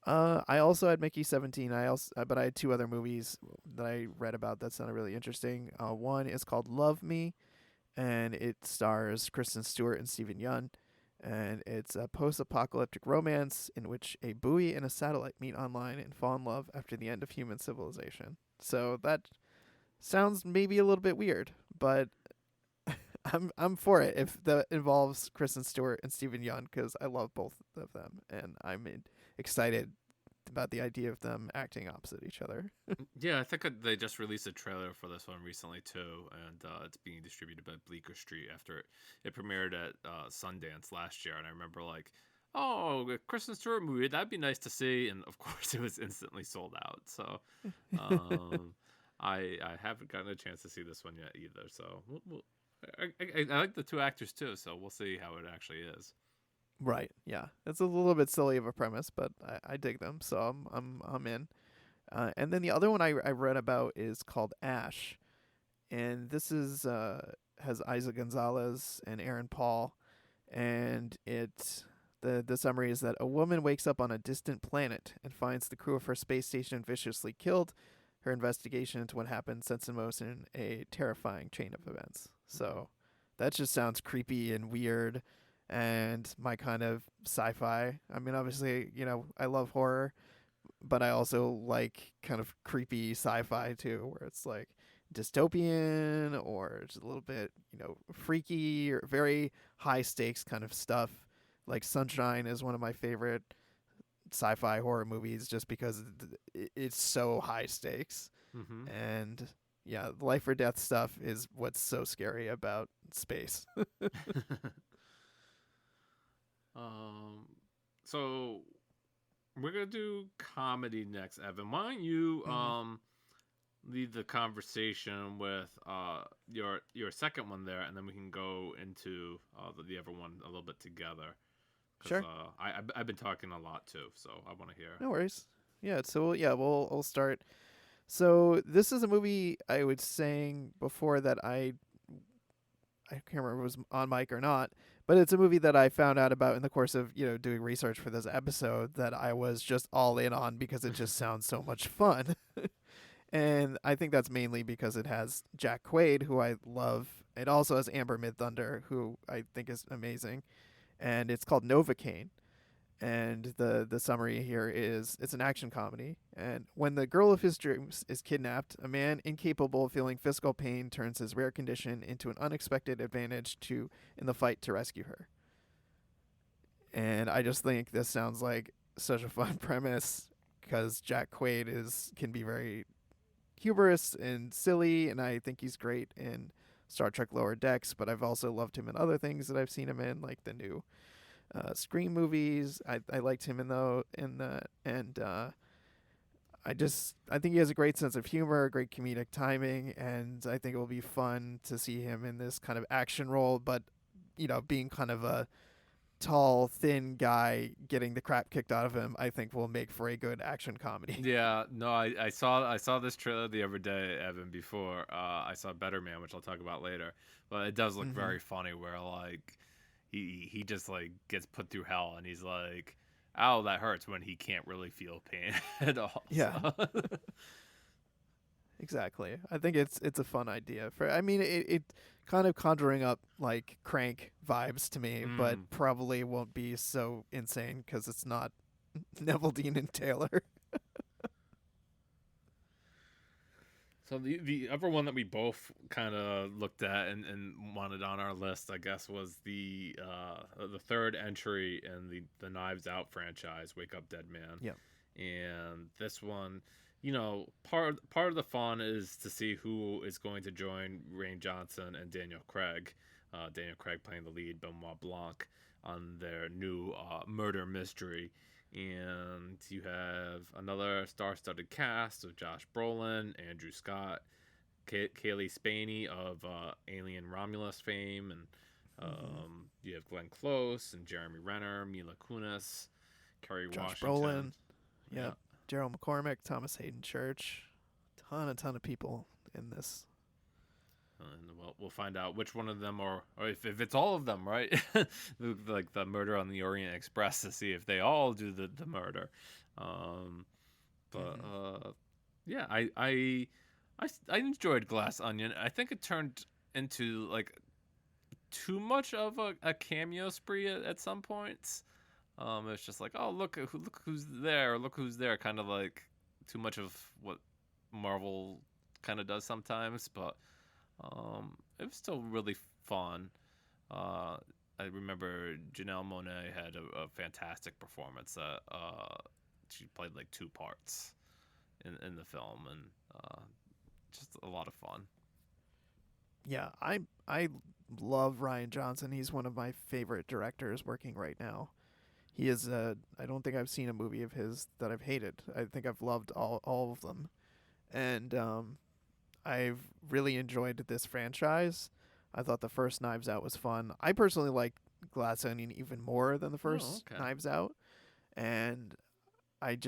S1: I also had Mickey 17. But I had 2 other movies that I read about that sounded really interesting. One is called Love Me, and it stars Kristen Stewart and Steven Yeun, and it's a post-apocalyptic romance in which a buoy and a satellite meet online and fall in love after the end of human civilization. So that sounds maybe a little bit weird, but I'm for it if that involves Kristen Stewart and Steven Yeun, because I love both of them, and I'm excited about the idea of them acting opposite each other.
S2: Yeah, I think they just released a trailer for this one recently too, and it's being distributed by Bleecker Street after it premiered at Sundance last year. And I remember like, oh, a Kristen Stewart movie, that'd be nice to see, and of course it was instantly sold out. So I haven't gotten a chance to see this one yet either. So I like the 2 actors too, so we'll see how it actually is.
S1: Right. Yeah. It's a little bit silly of a premise, but I dig them, so I'm in. And then the other one I read about is called Ash, and this is has Isa Gonzalez and Aaron Paul, and the summary is that a woman wakes up on a distant planet and finds the crew of her space station viciously killed. Her investigation into what happened sets in motion a terrifying chain of events. So that just sounds creepy and weird and my kind of sci-fi. I mean, obviously, I love horror, but I also like kind of creepy sci-fi too, where it's like dystopian or just a little bit, freaky or very high stakes kind of stuff. Like Sunshine is one of my favorite sci-fi horror movies just because it's so high stakes.
S2: Mm-hmm.
S1: And yeah, life or death stuff is what's so scary about space.
S2: So we're gonna do comedy next, Evan. Why don't you lead the conversation with your second one there, and then we can go into the other one a little bit together.
S1: Sure.
S2: I've been talking a lot too, so I want to hear.
S1: No worries. Yeah. So yeah, we'll start. So this is a movie I was saying before that I can't remember if it was on mic or not, but it's a movie that I found out about in the course of, doing research for this episode that I was just all in on because it just sounds so much fun. And I think that's mainly because it has Jack Quaid, who I love. It also has Amber Midthunder, who I think is amazing. And it's called Novocaine. And the summary here is it's an action comedy. And when the girl of his dreams is kidnapped, a man incapable of feeling physical pain turns his rare condition into an unexpected advantage to in the fight to rescue her. And I just think this sounds like such a fun premise because Jack Quaid can be very humorous and silly, and I think he's great in Star Trek Lower Decks. But I've also loved him in other things that I've seen him in, like the new Scream movies. I liked him in the and I think he has a great sense of humor, great comedic timing, and I think it will be fun to see him in this kind of action role. But being kind of a tall, thin guy getting the crap kicked out of him, I think will make for a good action comedy.
S2: Yeah, no, I saw this trailer the other day, Evan. Before I saw Better Man, which I'll talk about later, but it does look
S1: Mm-hmm.
S2: very funny. Where like he just like gets put through hell, and he's like, "Ow, that hurts," when he can't really feel pain at all.
S1: Yeah,
S2: So
S1: exactly. I think it's a fun idea for. I mean, it kind of conjuring up like Crank vibes to me, but
S2: mm.
S1: probably won't be so insane because it's not Neville Dean and Taylor.
S2: So the other one that we both kind of looked at and wanted on our list, I guess, was the third entry in the Knives Out franchise, Wake Up Dead Man.
S1: Yeah.
S2: And this one, part of the fun is to see who is going to join Rain Johnson and Daniel Craig. Daniel Craig playing the lead, Benoit Blanc, on their new murder mystery. And you have another star-studded cast of Josh Brolin, Andrew Scott, Kaylee Spaney of Alien Romulus fame, and
S1: Mm-hmm.
S2: you have Glenn Close and Jeremy Renner, Mila Kunis, Kerry
S1: Josh
S2: Washington.
S1: Brolin.
S2: Yeah,
S1: Yep. Gerald McCormick, Thomas Hayden Church. Ton of people in this.
S2: and we'll find out which one of them, or if it's all of them, right? Like the Murder on the Orient Express, to see if they all do the murder. Um, but
S1: Mm-hmm.
S2: yeah, I enjoyed Glass Onion. I think it turned into like too much of a cameo spree at some points. It's just like, oh, look who's there, look who's there, kind of like too much of what Marvel kind of does sometimes. But it was still really fun. Uh, I remember Janelle Monáe had a fantastic performance. She played like two parts in the film, and just a lot of fun.
S1: Yeah, I love Ryan Johnson. He's one of my favorite directors working right now. He is I don't think I've seen a movie of his that I've hated. I think I've loved all of them. And I've really enjoyed this franchise. I thought the first Knives Out was fun. I personally like Glass Onion even more than the
S2: Oh,
S1: first
S2: okay.
S1: Knives Out. And I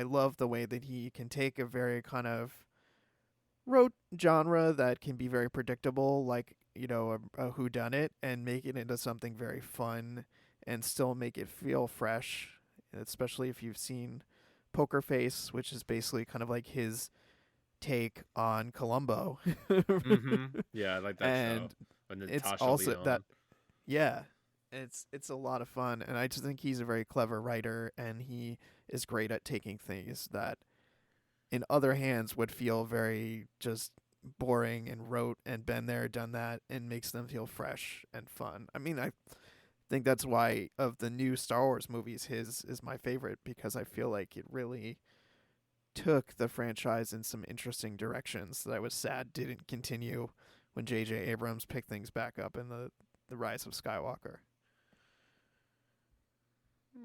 S1: love the way that he can take a very kind of rote genre that can be very predictable, like a whodunit, and make it into something very fun and still make it feel fresh. Especially if you've seen Poker Face, which is basically kind of like his take on Columbo.
S2: Mm-hmm. Yeah, I like that show.
S1: And
S2: With
S1: it's
S2: Natasha
S1: also that
S2: Lyonne.
S1: yeah, it's a lot of fun, and I just think he's a very clever writer, and he is great at taking things that in other hands would feel very just boring and rote and been there, done that, and makes them feel fresh and fun. I mean, I think that's why of the new Star Wars movies, his is my favorite because I feel like it really took the franchise in some interesting directions that I was sad didn't continue when J.J. Abrams picked things back up in the Rise of Skywalker.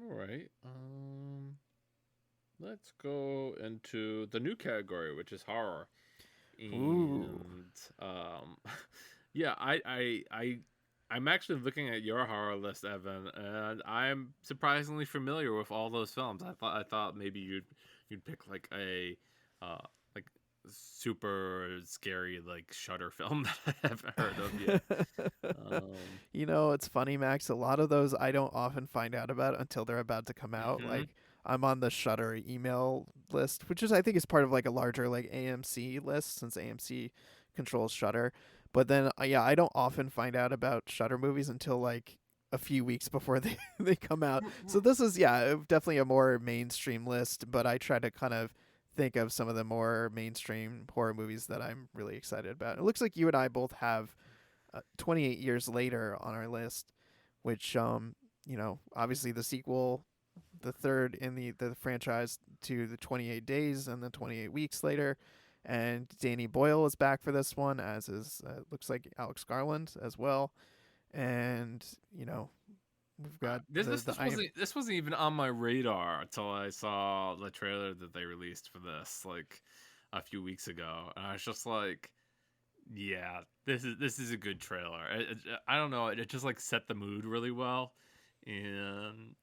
S2: All right. Let's go into the new category, which is horror.
S1: Ooh.
S2: And yeah, I'm actually looking at your horror list, Evan, and I'm surprisingly familiar with all those films. I thought maybe you'd pick like a like super scary like Shudder film that I haven't heard of yet. Um,
S1: It's funny, Max. A lot of those I don't often find out about until they're about to come out.
S2: mm-hmm.
S1: Like, I'm on the Shutter email list, which is I think is part of like a larger like AMC list since AMC controls Shutter. But then yeah, I don't often find out about Shutter movies until like a few weeks before they they come out. So this is yeah, definitely a more mainstream list, but I try to kind of think of some of the more mainstream horror movies that I'm really excited about. It looks like you and I both have 28 years later on our list, which obviously the sequel, the third in the franchise to the 28 days and the 28 weeks later, and Danny Boyle is back for this one, as is looks like Alex Garland as well, and we've got
S2: This
S1: the
S2: this
S1: the
S2: this wasn't this wasn't even on my radar until I saw the trailer that they released for this like a few weeks ago, and I was just like, yeah, this is a good trailer. I don't know, it just like set the mood really well, and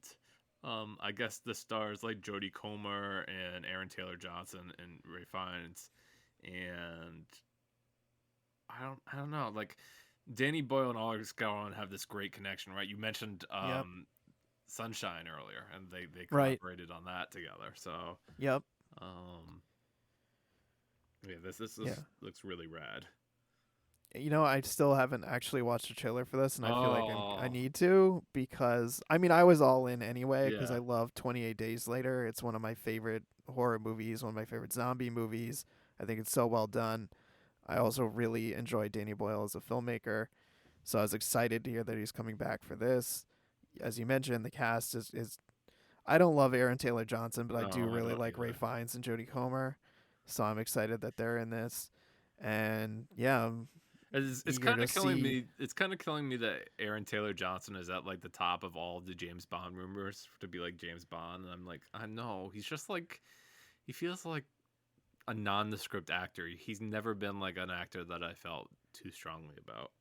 S2: I guess the stars like Jodie Comer and Aaron Taylor Johnson and Ray Fiennes, and I don't know, like Danny Boyle and Alex Garland have this great connection, right? You mentioned
S1: yep,
S2: Sunshine earlier, and they
S1: right,
S2: collaborated on that together. So
S1: yep,
S2: um, yeah, this
S1: yeah.
S2: looks really rad.
S1: I still haven't actually watched a trailer for this, and I feel like I
S2: Oh
S1: need to because I mean I was all in anyway because
S2: yeah,
S1: I love 28 Days Later. It's one of my favorite horror movies, one of my favorite zombie movies. I think it's so well done. I also really enjoy Danny Boyle as a filmmaker, so I was excited to hear that he's coming back for this. As you mentioned, the cast is I don't love Aaron Taylor Johnson, but I do
S2: no, I
S1: really
S2: don't
S1: like Ray
S2: either.
S1: Fiennes and Jodie Comer, so I'm excited that they're in this. And yeah, I'm
S2: It's
S1: eager
S2: kind
S1: to
S2: of killing
S1: see.
S2: me. It's kind of killing me that Aaron Taylor Johnson is at like the top of all the James Bond rumors to be like James Bond. And I'm like, I know he's just like he feels like a nondescript actor. He's never been like an actor that I felt too strongly about.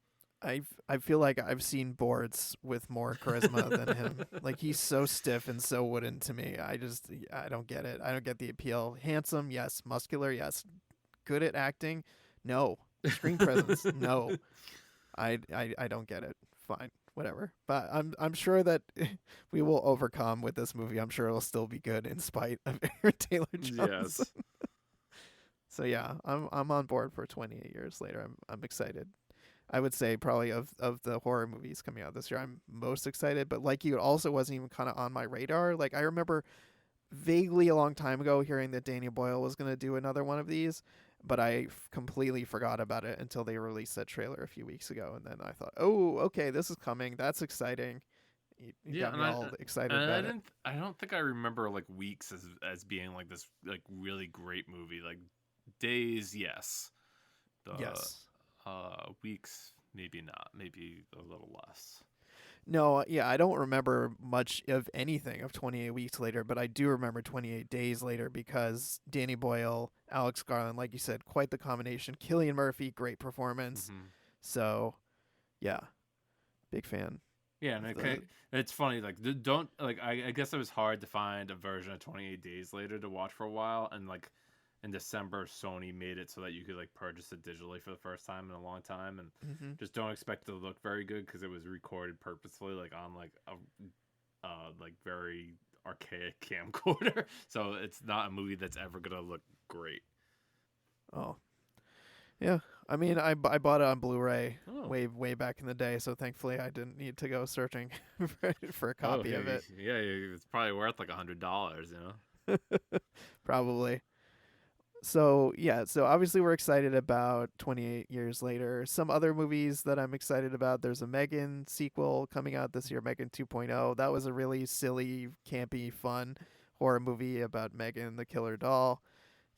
S1: I feel like I've seen boards with more charisma than him. Like he's so stiff and so wooden to me. I don't get it. I don't get the appeal. Handsome, yes. Muscular, yes. Good at acting, no. Screen presence, no. I don't get it. Fine, whatever. But I'm sure that we will overcome with this movie. I'm sure it'll still be good in spite of Aaron Taylor Johnson.
S2: Yes.
S1: So yeah, I'm on board for 28 years later. I'm excited. I would say probably of the horror movies coming out this year, I'm most excited. But like you, it also wasn't even kind of on my radar. Like I remember vaguely a long time ago hearing that Danny Boyle was going to do another one of these, but I completely forgot about it until they released that trailer a few weeks ago, and then I thought, oh, okay, this is coming. That's exciting. You
S2: Yeah,
S1: got me all
S2: and
S1: excited about it.
S2: I don't think I remember like Weeks as being like this like really great movie. Like Days, yes. The
S1: Yes.
S2: Weeks, maybe not. Maybe a little less.
S1: No, yeah, I don't remember much of anything of 28 Weeks Later, but I do remember 28 Days Later because Danny Boyle, Alex Garland, like you said, quite the combination. Killian Murphy, great performance.
S2: Hmm.
S1: So, yeah, big fan
S2: Yeah,
S1: of
S2: and
S1: the.
S2: it's funny. Like, don't like. I guess it was hard to find a version of 28 Days Later to watch for a while, and like in December, Sony made it so that you could like purchase it digitally for the first time in a long time, and
S1: Mm-hmm.
S2: just don't expect it to look very good because it was recorded purposefully, like on like a like very archaic camcorder. So it's not a movie that's ever gonna look great.
S1: Oh, yeah. I mean, I bought it on Blu-ray
S2: Oh,
S1: way back in the day, so thankfully I didn't need to go searching for a
S2: oh
S1: copy
S2: yeah,
S1: of it.
S2: yeah. It's probably worth like $100, you know.
S1: Probably. So yeah, so obviously we're excited about 28 years later. Some other movies that I'm excited about. There's a Megan sequel coming out this year, Megan 2.0. That was a really silly, campy, fun horror movie about Megan the killer doll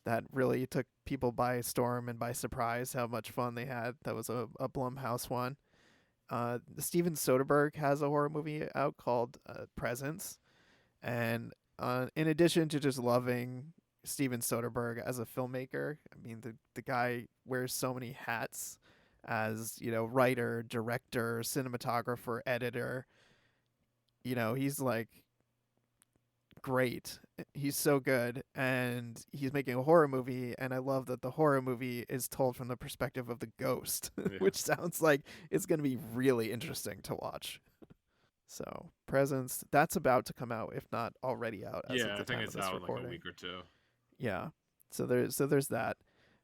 S1: that really took people by storm and by surprise how much fun they had. That was a Blumhouse one. Steven Soderbergh has a horror movie out called Presence, and in addition to just loving Steven Soderbergh as a filmmaker, I mean the guy wears so many hats as writer, director, cinematographer, editor. He's like great. He's so good, and he's making a horror movie, and I love that the horror movie is told from the perspective of the ghost,
S2: Yeah.
S1: which sounds like it's going to be really interesting to watch. So Presence, that's about to come out, if not already out as of
S2: Yeah, I
S1: the
S2: think
S1: time of
S2: it's
S1: this
S2: out in like a
S1: recording.
S2: week or two.
S1: Yeah. So there's that.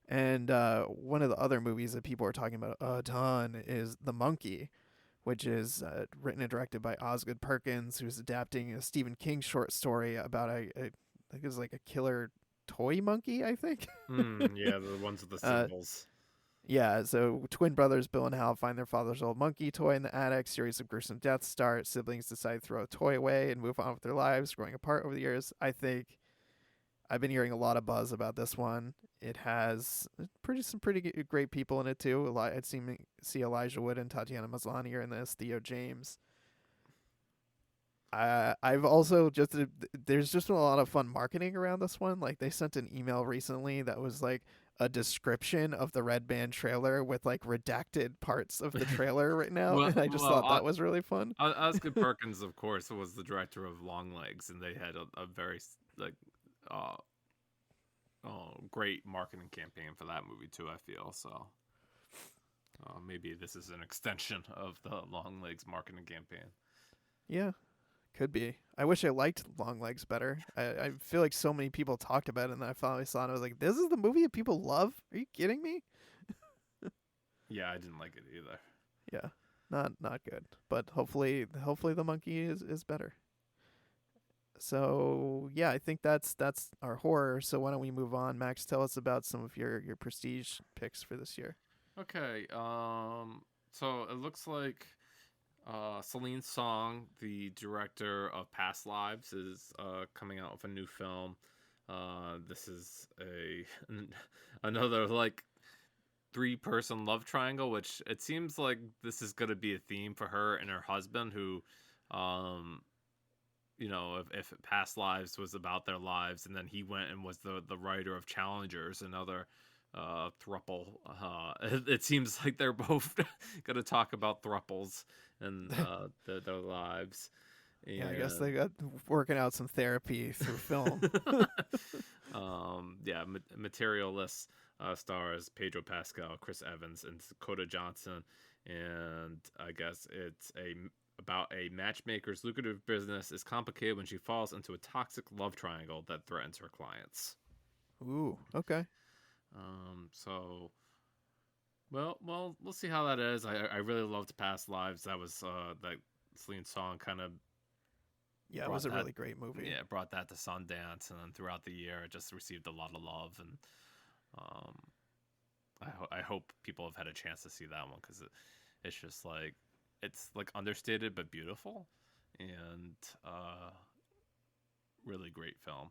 S1: And one of the other movies that people are talking about a ton is The Monkey, which is written and directed by Osgood Perkins, who's adapting a Stephen King short story about I think it was like a killer toy monkey, I think.
S2: Yeah, the ones with the
S1: uh,
S2: symbols.
S1: yeah, so twin brothers Bill and Hal find their father's old monkey toy in the attic. Series of gruesome deaths start. Siblings decide to throw a toy away and move on with their lives, growing apart over the years. I think I've been hearing a lot of buzz about this one. It has some pretty great people in it too. I'd see Elijah Wood and Tatiana Maslany are in this. Theo James. I've also just there's just been a lot of fun marketing around this one. Like they sent an email recently that was like a description of the Red Band trailer with like redacted parts of the trailer written out,
S2: well,
S1: and I just
S2: well,
S1: thought that was really fun.
S2: Osgood Perkins, of course, was the director of Longlegs, and they had a very like uh, great marketing campaign for that movie too. I feel so. Maybe this is an extension of the Longlegs marketing campaign.
S1: Yeah, could be. I wish I liked Long Legs better. I feel like so many people talked about it, and then I finally saw it. And I was like, "This is the movie that people love? Are you kidding me?"
S2: Yeah, I didn't like it either.
S1: Yeah, not good. But hopefully the monkey is better. So yeah, I think that's our horror. So why don't we move on? Max, tell us about some of your prestige picks for this year.
S2: Okay. So it looks like Celine Song, the director of Past Lives, is coming out with a new film. This is a another like three-person love triangle, which it seems like this is going to be a theme for her and her husband, who, um, if Past Lives was about their lives, and then he went and was the writer of Challengers, another thruple. It seems like they're both going to talk about thruples and their lives.
S1: Yeah, I guess
S2: And
S1: they got working out some therapy through film.
S2: yeah, Materialists stars Pedro Pascal, Chris Evans, and Dakota Johnson, and I guess it's about a matchmaker's lucrative business is complicated when she falls into a toxic love triangle that threatens her clients.
S1: Ooh, okay.
S2: So we'll see how that is. I really loved Past Lives. That was that Celine Song kind of
S1: Yeah, it was
S2: brought
S1: a
S2: that.
S1: really great movie.
S2: Yeah, brought that to Sundance, and then throughout the year, it just received a lot of love. And um, I hope people have had a chance to see that one, because it's just like it's like understated but beautiful, and really great film.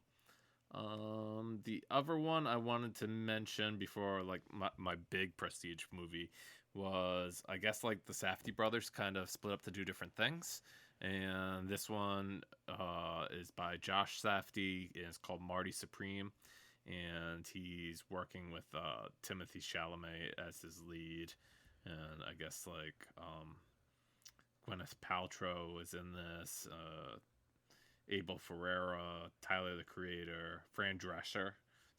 S2: The other one I wanted to mention before, like my big prestige movie, was, I guess, like the Safdie brothers kind of split up to do different things, and this one is by Josh Safdie, and it's called Marty Supreme, and he's working with Timothy Chalamet as his lead, and I guess like Gwyneth Paltrow is in this. Abel Ferreira, Tyler the Creator, Fran Drescher.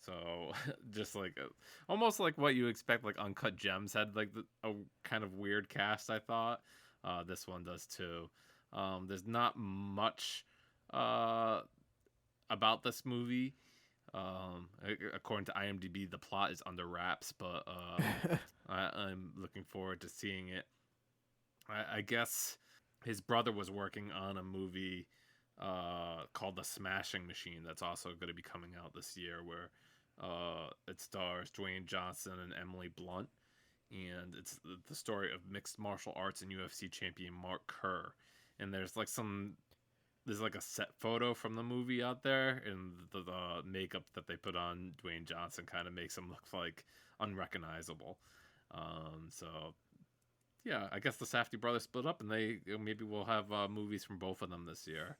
S2: So just like almost like what you expect. Like Uncut Gems had like a kind of weird cast. I thought this one does too. There's not much about this movie. According to IMDb, the plot is under wraps, but I'm looking forward to seeing it. I guess his brother was working on a movie called The Smashing Machine that's also going to be coming out this year, where it stars Dwayne Johnson and Emily Blunt, and it's the story of mixed martial arts and UFC champion Mark Kerr. And there's like a set photo from the movie out there, and the makeup that they put on Dwayne Johnson kind of makes him look like unrecognizable. So yeah, I guess the Safdie brothers split up, and they maybe we'll have movies from both of them this year.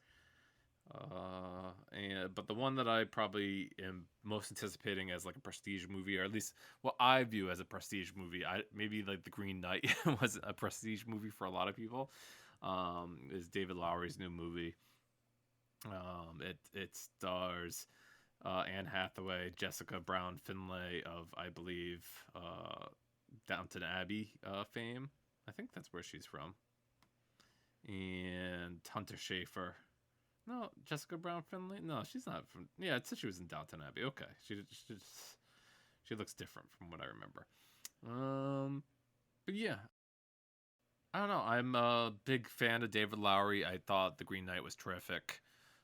S2: But the one that I probably am most anticipating as like a prestige movie, or at least what I view as a prestige movie, maybe like The Green Knight was a prestige movie for a lot of people, is David Lowery's new movie. It stars Anne Hathaway, Jessica Brown Finlay of, I believe, Downton Abbey fame. I think that's where she's from. and Hunter Schafer. No, Jessica Brown Finley. No, she's not from. Yeah, it said she was in Downton Abbey. Okay, she looks different from what I remember. But yeah, I don't know. I'm a big fan of David Lowery. I thought The Green Knight was terrific.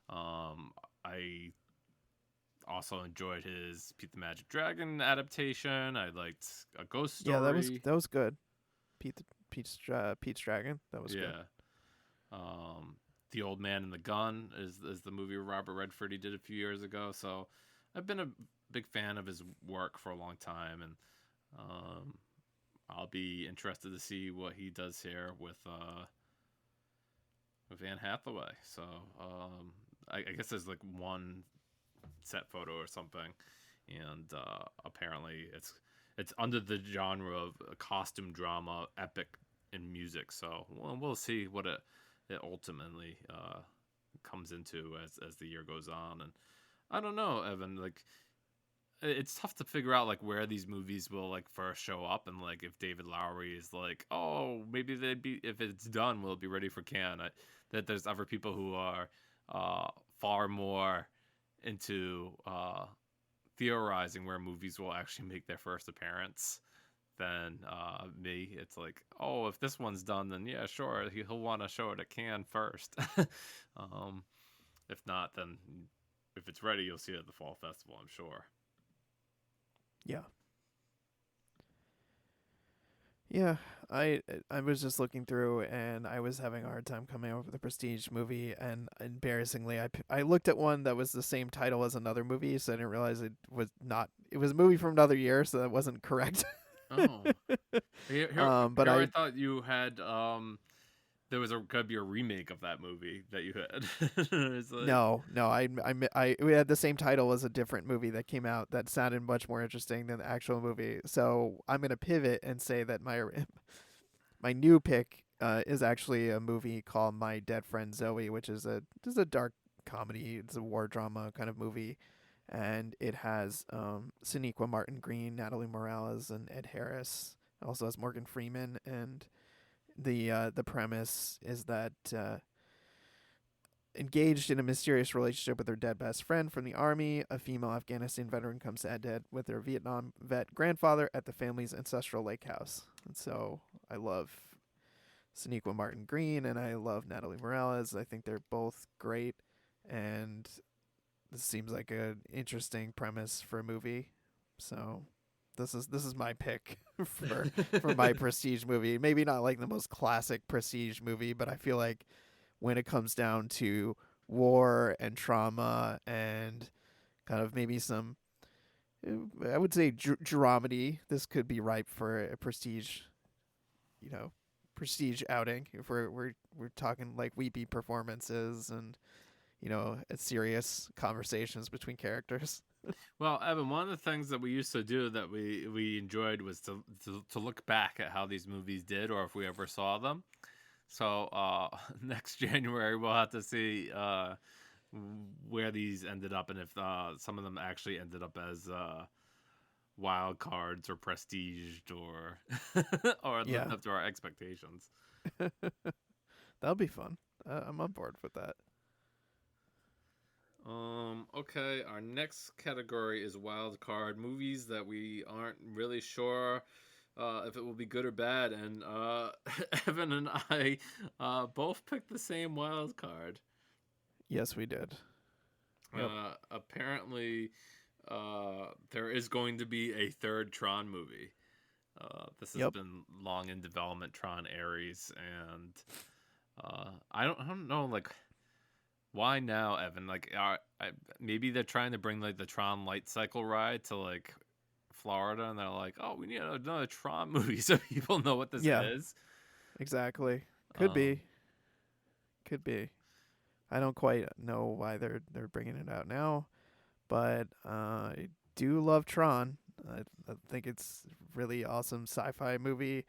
S2: I also enjoyed his Pete the Magic Dragon adaptation. I liked A Ghost
S1: Yeah,
S2: Story.
S1: that was good. Pete's Dragon. That was good.
S2: Yeah. Um, The Old Man and the Gun is the movie with Robert Redford he did a few years ago. So I've been a big fan of his work for a long time, and um, I'll be interested to see what he does here with Anne Hathaway. So I guess there's like one set photo or something, and apparently it's under the genre of costume drama, epic in music. So we'll see what it ultimately comes into as the year goes on. And I don't know, Evan. Like, it's tough to figure out like where these movies will like first show up, and like if David Lowery is like, oh, maybe they'd be, if it's done, will it be ready for Cannes? That there's other people who are far more into theorizing where movies will actually make their first appearance than me. It's like, oh, if this one's done, then yeah, sure, he'll want to show it at Cannes first. um, if not, then if it's ready, you'll see it at the fall festival, I'm sure.
S1: Yeah. Yeah, I was just looking through and I was having a hard time coming up with a prestige movie, and embarrassingly I looked at one that was the same title as another movie, so I didn't realize it was not, it was a movie from another year, so that wasn't correct.
S2: Oh, here,
S1: But
S2: I
S1: I
S2: thought you had there was could be a remake of that movie that you had. It's like,
S1: no, I we had the same title as a different movie that came out that sounded much more interesting than the actual movie. So I'm gonna pivot and say that my new pick is actually a movie called My Dead Friend Zoe, which is a dark comedy. It's a war drama kind of movie, and it has Sonequa Martin Green, Natalie Morales, and Ed Harris. It also has Morgan Freeman, and the premise is that engaged in a mysterious relationship with her dead best friend from the army, a female Afghanistan veteran comes to dead with her Vietnam vet grandfather at the family's ancestral lake house. And so I love Sonequa Martin Green and I love Natalie Morales. I think they're both great, and this seems like an interesting premise for a movie. So this is my pick for my prestige movie. Maybe not like the most classic prestige movie, but I feel like when it comes down to war and trauma and kind of maybe some, I would say dramedy, this could be ripe for a prestige, you know, prestige outing. If we're talking like weepy performances and serious conversations between characters.
S2: well, Evan, one of the things that we used to do that we enjoyed was to look back at how these movies did, or if we ever saw them. So next January we'll have to see where these ended up, and if some of them actually ended up as wild cards or prestiged or or lived
S1: Yeah,
S2: up to our expectations.
S1: that'll be fun. I'm on board with that.
S2: Okay, our next category is wild card movies that we aren't really sure if it will be good or bad, and Evan and I both picked the same wild card.
S1: Yes, we did. Yep.
S2: Apparently, there is going to be a third Tron movie. This has
S1: Yep.
S2: been long in development, Tron Ares, and I don't know, like, why now, Evan? Like, maybe they're trying to bring like the Tron Light Cycle ride to like Florida, and they're like, oh, we need another Tron movie so people know what this
S1: Yeah.
S2: is.
S1: Exactly. Could
S2: Um,
S1: be. Could be. I don't quite know why they're bringing it out now, but I do love Tron. I think it's a really awesome sci-fi movie,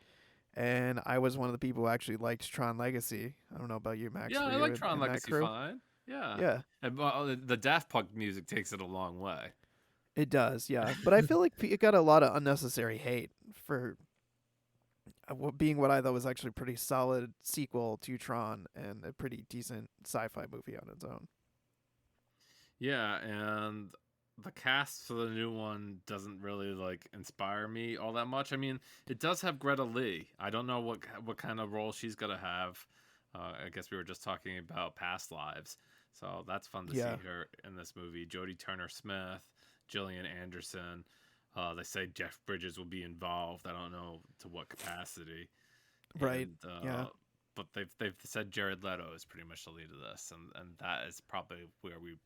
S1: and I was one of the people who actually liked Tron Legacy. I don't know about you, Max.
S2: yeah,
S1: Were
S2: I
S1: you
S2: like Tron
S1: in that
S2: Legacy
S1: crew?
S2: fine. Yeah,
S1: Yeah,
S2: and the Daft Punk music takes it a long way.
S1: it does. Yeah, but I feel like it got a lot of unnecessary hate for. being what I thought was actually a pretty solid sequel to Tron and a pretty decent sci-fi movie on its own.
S2: Yeah, and the cast for the new one doesn't really like inspire me all that much. I mean, it does have Greta Lee. I don't know what kind of role she's gonna have. I guess we were just talking about past lives, so that's fun to
S1: Yeah,
S2: see her in this movie. Jodie Turner Smith, Gillian Anderson. They say Jeff Bridges will be involved. I don't know to what capacity,
S1: right.
S2: and
S1: Yeah,
S2: but they've said Jared Leto is pretty much the lead of this, and that is probably where we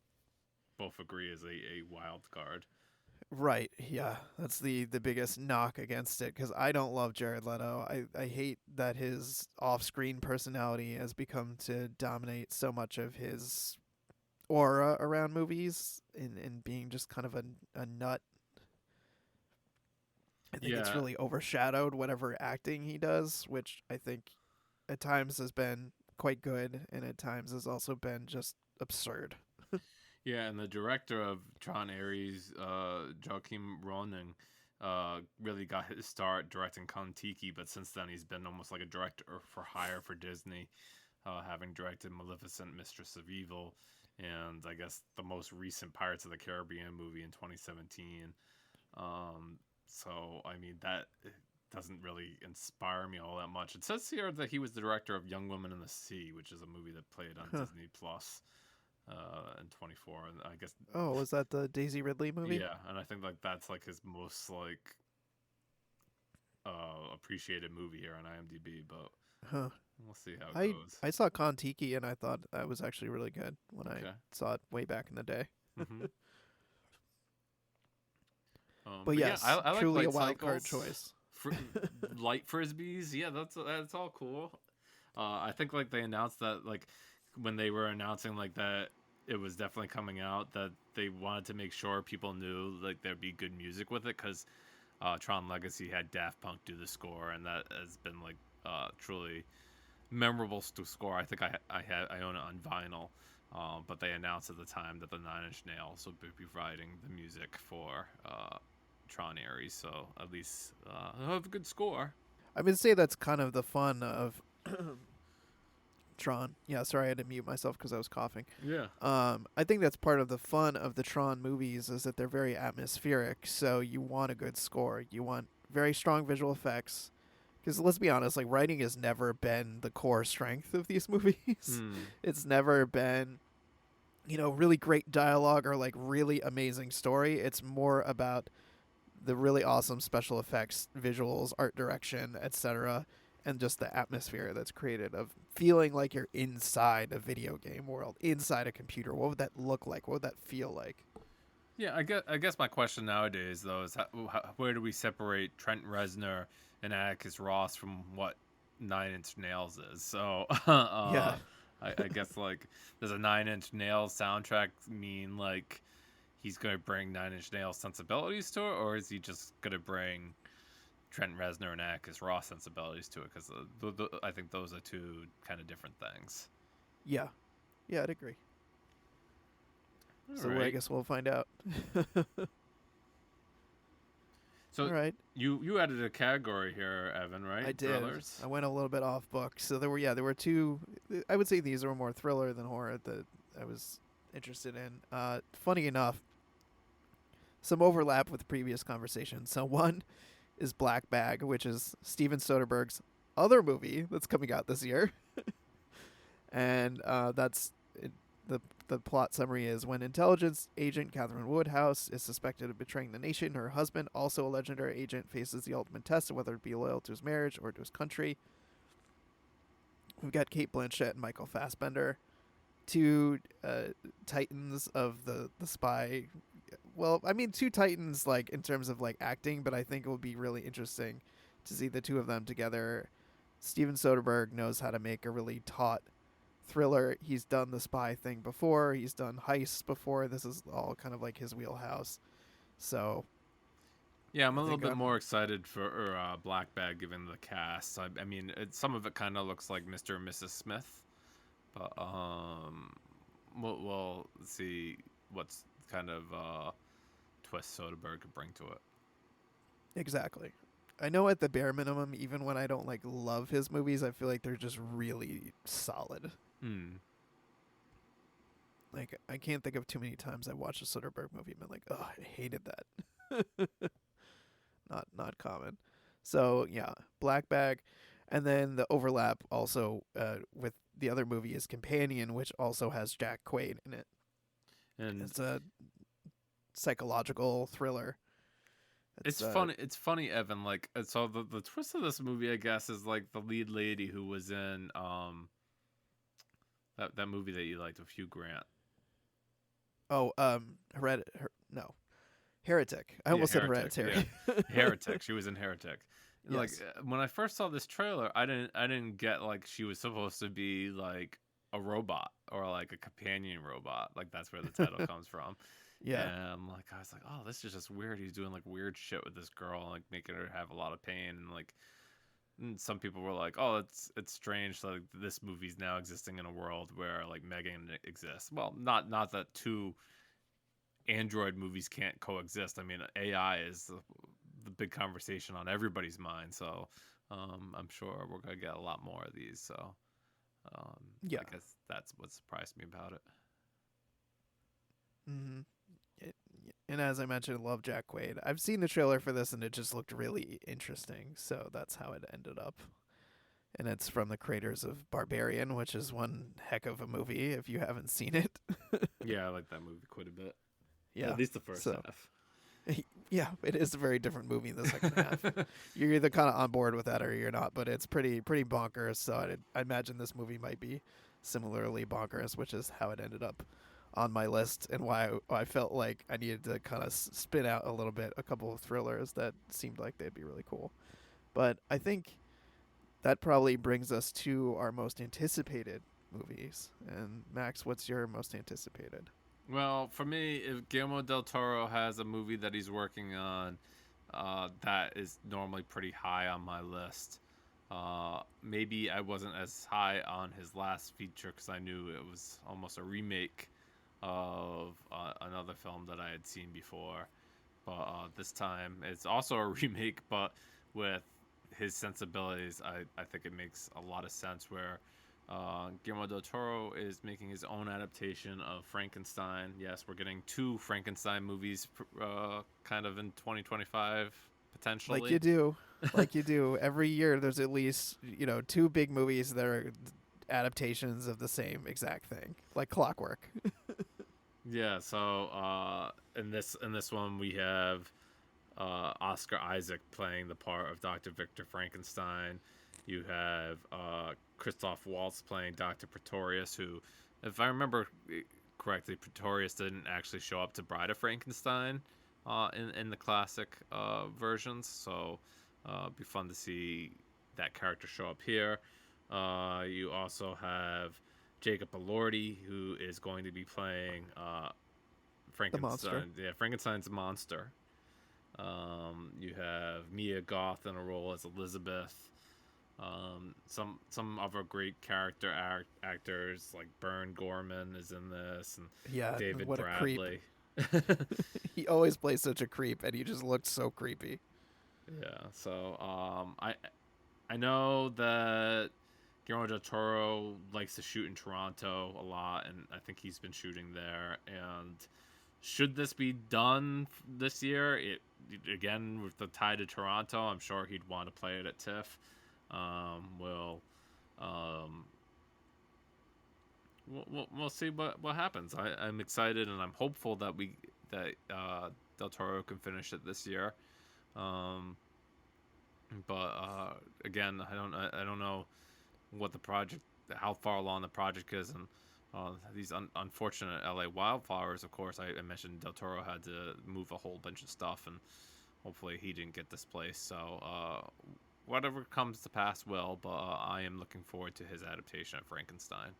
S2: both agree is a wild card.
S1: right. Yeah, that's the biggest knock against it because I don't love Jared Leto. I hate that his off-screen personality has become to dominate so much of his aura around movies and being just kind of a nut. I think it's
S2: Yeah,
S1: really overshadowed whatever acting he does, which I think at times has been quite good and at times has also been just absurd.
S2: yeah, and the director of Tron Ares, Joachim Roning, really got his start directing Kon-Tiki, but since then he's been almost like a director for hire for Disney, having directed Maleficent, Mistress of Evil, and I guess the most recent Pirates of the Caribbean movie in 2017. Um, so I mean that doesn't really inspire me all that much. It says here that he was the director of Young Women in the Sea, which is a movie that played on
S1: Huh.
S2: Disney Plus in 24. And I guess
S1: Oh, was that the Daisy Ridley movie?
S2: yeah, and I think like that's like his most like appreciated movie here on IMDb. But
S1: Huh.
S2: we'll see how it
S1: I
S2: goes.
S1: I saw Kon-Tiki and I thought that was actually really good when I
S2: Okay.
S1: saw it way back in the day.
S2: Mm-hmm.
S1: But
S2: But yeah, I,
S1: yes,
S2: I like
S1: truly a
S2: light
S1: wild card
S2: cycles,
S1: choice.
S2: fr- light frisbees. Yeah, that's all cool. I think like they announced that like when they were announcing like that it was definitely coming out that they wanted to make sure people knew like there'd be good music with it because Tron Legacy had Daft Punk do the score and that has been like truly memorable to score. I think I own it on vinyl. But they announced at the time that the Nine Inch Nails would be providing the music for Tron Ares, so at least they'll have a good score.
S1: I would say that's kind of the fun of Tron. Yeah, sorry I had to mute myself because I was coughing.
S2: Yeah.
S1: I think that's part of the fun of the Tron movies is that they're very atmospheric. So you want a good score. You want very strong visual effects. Because let's be honest, like writing has never been the core strength of these movies.
S2: Hmm.
S1: It's never been, really great dialogue or like really amazing story. It's more about the really awesome special effects, visuals, art direction, etc., and just the atmosphere that's created of feeling like you're inside a video game world, inside a computer. What would that look like? What would that feel like?
S2: Yeah, I guess my question nowadays though is where do we separate Trent Reznor and Atticus Ross from what Nine Inch Nails is? So
S1: Yeah.
S2: I guess like does a Nine Inch Nails soundtrack mean like he's gonna bring Nine Inch Nails sensibilities to it, or is he just gonna bring Trent Reznor and Atticus Ross sensibilities to it? Because I think those are two kind of different things.
S1: Yeah. Yeah, I'd agree.
S2: All
S1: So I
S2: right.
S1: guess we'll find out. All
S2: So
S1: right.
S2: you added a category here, Evan,
S1: I
S2: right?
S1: did.
S2: Thrillers.
S1: I went a little bit off book. So there were two. I would say these were more thriller than horror that I was interested in. Funny enough, some overlap with previous conversations. So one is Black Bag, which is Steven Soderbergh's other movie that's coming out this year, and that's it, the plot summary is when intelligence agent Catherine Woodhouse is suspected of betraying the nation, her husband, also a legendary agent, faces the ultimate test of whether to be loyal to his marriage or to his country. We've got Kate Blanchett and Michael Fassbender, two titans of the spy. Well, I mean, two titans like in terms of like acting, but I think it would be really interesting to see the two of them together. Steven Soderbergh knows how to make a really taut thriller. He's done the spy thing before. He's done heists before. This is all kind of like his wheelhouse. So
S2: Yeah, I'm
S1: I
S2: a little
S1: think
S2: bit
S1: I'm
S2: more excited for Black Bag given the cast. I mean, some of it kind of looks like Mr. and Mrs. Smith, but we'll see what's kind of twist Soderbergh could bring to it.
S1: exactly. I know at the bare minimum, even when I don't like love his movies, I feel like they're just really solid.
S2: Hmm.
S1: Like I can't think of too many times I watched a Soderbergh movie and been like, oh, I hated that. Not common. So yeah, Black Bag, and then the overlap also with the other movie is Companion, which also has Jack Quaid in it.
S2: And
S1: It's a psychological thriller.
S2: it's funny. It's funny, Evan. Like, so the twist of this movie, I guess, is like the lead lady who was in that movie that you liked with Hugh Grant.
S1: oh no, Heretic. I
S2: Yeah,
S1: almost said
S2: Heretic. Yeah,
S1: Hereditary.
S2: Heretic. She was in Heretic. Like
S1: Yes.
S2: when I first saw this trailer, I didn't get like she was supposed to be like a robot or like a companion robot. Like that's where the title comes from.
S1: Yeah.
S2: And like I was like, oh, this is just weird. He's doing like weird shit with this girl, like making her have a lot of pain. And like some people were like, oh, it's strange. Like this movie's now existing in a world where like Megan exists. Well, not that two Android movies can't coexist. I mean, AI is the big conversation on everybody's mind. So I'm sure we're gonna get a lot more of these. So
S1: Yeah.
S2: I guess that's what surprised me about it.
S1: hmm It, and as I mentioned, I love Jack Quaid. I've seen the trailer for this, and it just looked really interesting. So that's how it ended up. And it's from the creators of Barbarian, which is one heck of a movie if you haven't seen it.
S2: Yeah, I like that movie quite a bit.
S1: Yeah.
S2: At least the first
S1: So
S2: half.
S1: yeah, it is a very different movie in the second half. You're either kind of on board with that or you're not, but it's pretty bonkers. So I imagine this movie might be similarly bonkers, which is how it ended up on my list and why I felt like I needed to kind of spin out a little bit a couple of thrillers that seemed like they'd be really cool. But I think that probably brings us to our most anticipated movies. And Max, what's your most anticipated?
S2: Well, for me, if Guillermo del Toro has a movie that he's working on, that is normally pretty high on my list. Maybe I wasn't as high on his last feature because I knew it was almost a remake of another film that I had seen before. But this time it's also a remake, but with his sensibilities, I think it makes a lot of sense where Guillermo del Toro is making his own adaptation of Frankenstein. Yes, we're getting two Frankenstein movies kind of in 2025, potentially.
S1: Like you do. Like you do. Every year there's at least, two big movies that are adaptations of the same exact thing. Like clockwork.
S2: Yeah, so in this one we have Oscar Isaac playing the part of Dr. Victor Frankenstein. You have Christoph Waltz playing Dr. Pretorius, who, if I remember correctly, Pretorius didn't actually show up to Bride of Frankenstein in the classic versions. So it'd be fun to see that character show up here. You also have Jacob Elordi, who is going to be playing
S1: The monster.
S2: Frankenstein. Yeah, Frankenstein's monster. You have Mia Goth in a role as Elizabeth. Some other great character actors like Bern Gorman is in this, and
S1: Yeah,
S2: David
S1: what a creep.
S2: Bradley.
S1: He always plays such a creep and he just looked so creepy.
S2: Yeah, so I know that Guillermo del Toro likes to shoot in Toronto a lot, and I think he's been shooting there. And should this be done this year, it again with the tie to Toronto, I'm sure he'd want to play it at TIFF. We'll um, we'll see what happens. I'm excited and I'm hopeful that Del Toro can finish it this year. Um, but again, I don't know what the project, how far along the project is, and these unfortunate LA wildfires. Of course, I mentioned Del Toro had to move a whole bunch of stuff, and hopefully he didn't get displaced. So whatever comes to pass will. But I am looking forward to his adaptation of Frankenstein.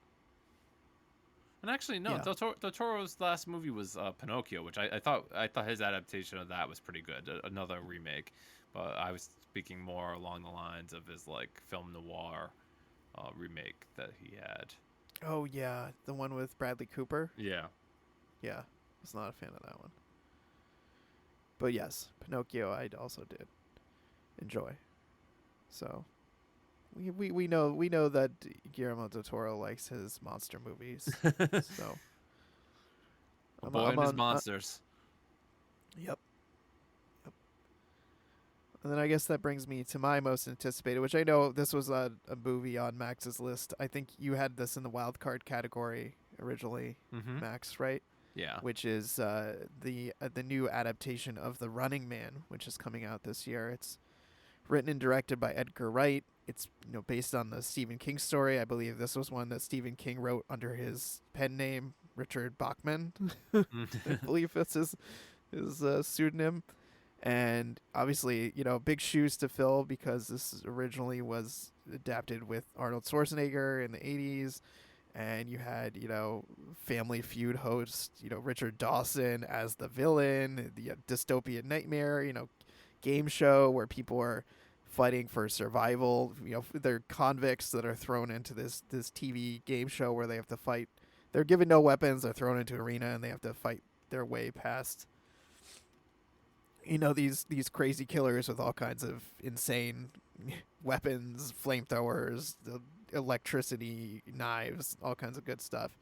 S2: And actually, no,
S1: Yeah.
S2: Del Toro's last movie was Pinocchio, which I thought his adaptation of that was pretty good. Another remake, but I was speaking more along the lines of his like film noir remake that he had.
S1: Oh yeah, the one with Bradley Cooper.
S2: Yeah,
S1: Yeah, I was not a fan of that one. But yes, Pinocchio I also did. enjoy. So we know that Guillermo del Toro likes his monster movies. So
S2: A boy
S1: I'm
S2: and his
S1: on.
S2: monsters.
S1: Yep. Yep. And then I guess that brings me to my most anticipated, which I know this was a movie on Max's list. I think you had this in the wild card category originally,
S2: Mm-hmm.
S1: Max, right?
S2: Yeah.
S1: Which is the new adaptation of The Running Man, which is coming out this year. It's written and directed by Edgar Wright. It's based on the Stephen King story. I believe this was one that Stephen King wrote under his pen name Richard Bachman. I believe that's his pseudonym. And obviously, big shoes to fill because this originally was adapted with Arnold Schwarzenegger in the 80s. And you had, Family Feud host, Richard Dawson as the villain, the dystopian nightmare, game show where people are fighting for survival. They're convicts that are thrown into this TV game show where they have to fight. They're given no weapons. They're thrown into an arena and they have to fight their way past these crazy killers with all kinds of insane weapons, flamethrowers, electricity, knives, all kinds of good stuff.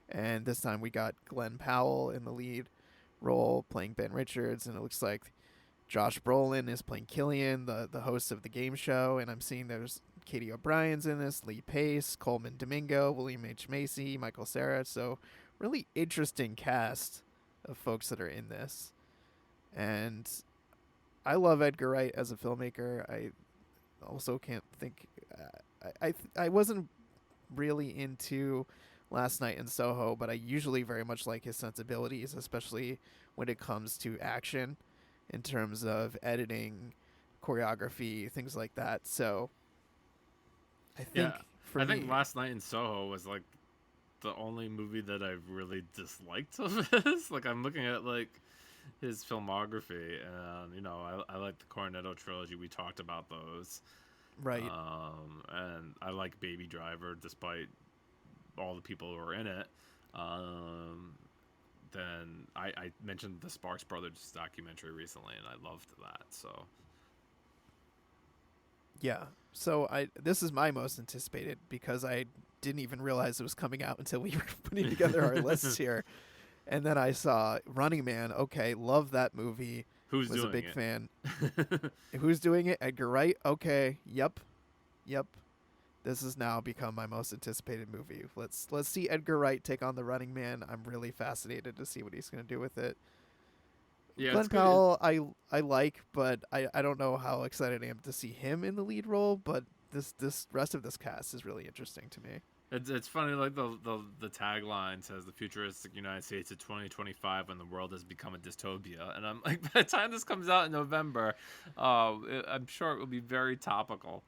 S1: And this time we got Glenn Powell in the lead role playing Ben Richards, and it looks like Josh Brolin is playing Killian, the host of the game show, and I'm seeing there's Katie O'Brien's in this, Lee Pace, Coleman Domingo, William H. Macy, Michael Cera. So really interesting cast of folks that are in this. And I love Edgar Wright as a filmmaker. I also can't think. I wasn't really into Last Night in Soho, but I usually very much like his sensibilities, especially when it comes to action, in terms of editing, choreography, things like that. So I think
S2: Yeah.
S1: for
S2: I think
S1: me,
S2: Last Night in Soho was like the only movie that I really disliked of his. Like I'm looking at like his filmography, and I like the Cornetto trilogy. We talked about those,
S1: right?
S2: and I like Baby Driver, despite all the people who are in it. Then I mentioned the Sparks Brothers documentary recently, and I loved that. So
S1: Yeah. So this is my most anticipated because I didn't even realize it was coming out until we were putting together our lists here. And then I saw Running Man. Okay, love that movie.
S2: who's
S1: Was a
S2: doing
S1: big
S2: it?
S1: fan. Who's doing it? Edgar Wright. Okay, yep. This has now become my most anticipated movie. Let's see Edgar Wright take on the Running Man. I'm really fascinated to see what he's going to do with it.
S2: Yeah, it's
S1: Glenn
S2: good.
S1: Powell, I like, but I don't know how excited I am to see him in the lead role. But this rest of this cast is really interesting to me.
S2: It's funny, like the tagline says the futuristic United States of 2025 when the world has become a dystopia, and I'm like, by the time this comes out in November, I'm sure it will be very topical.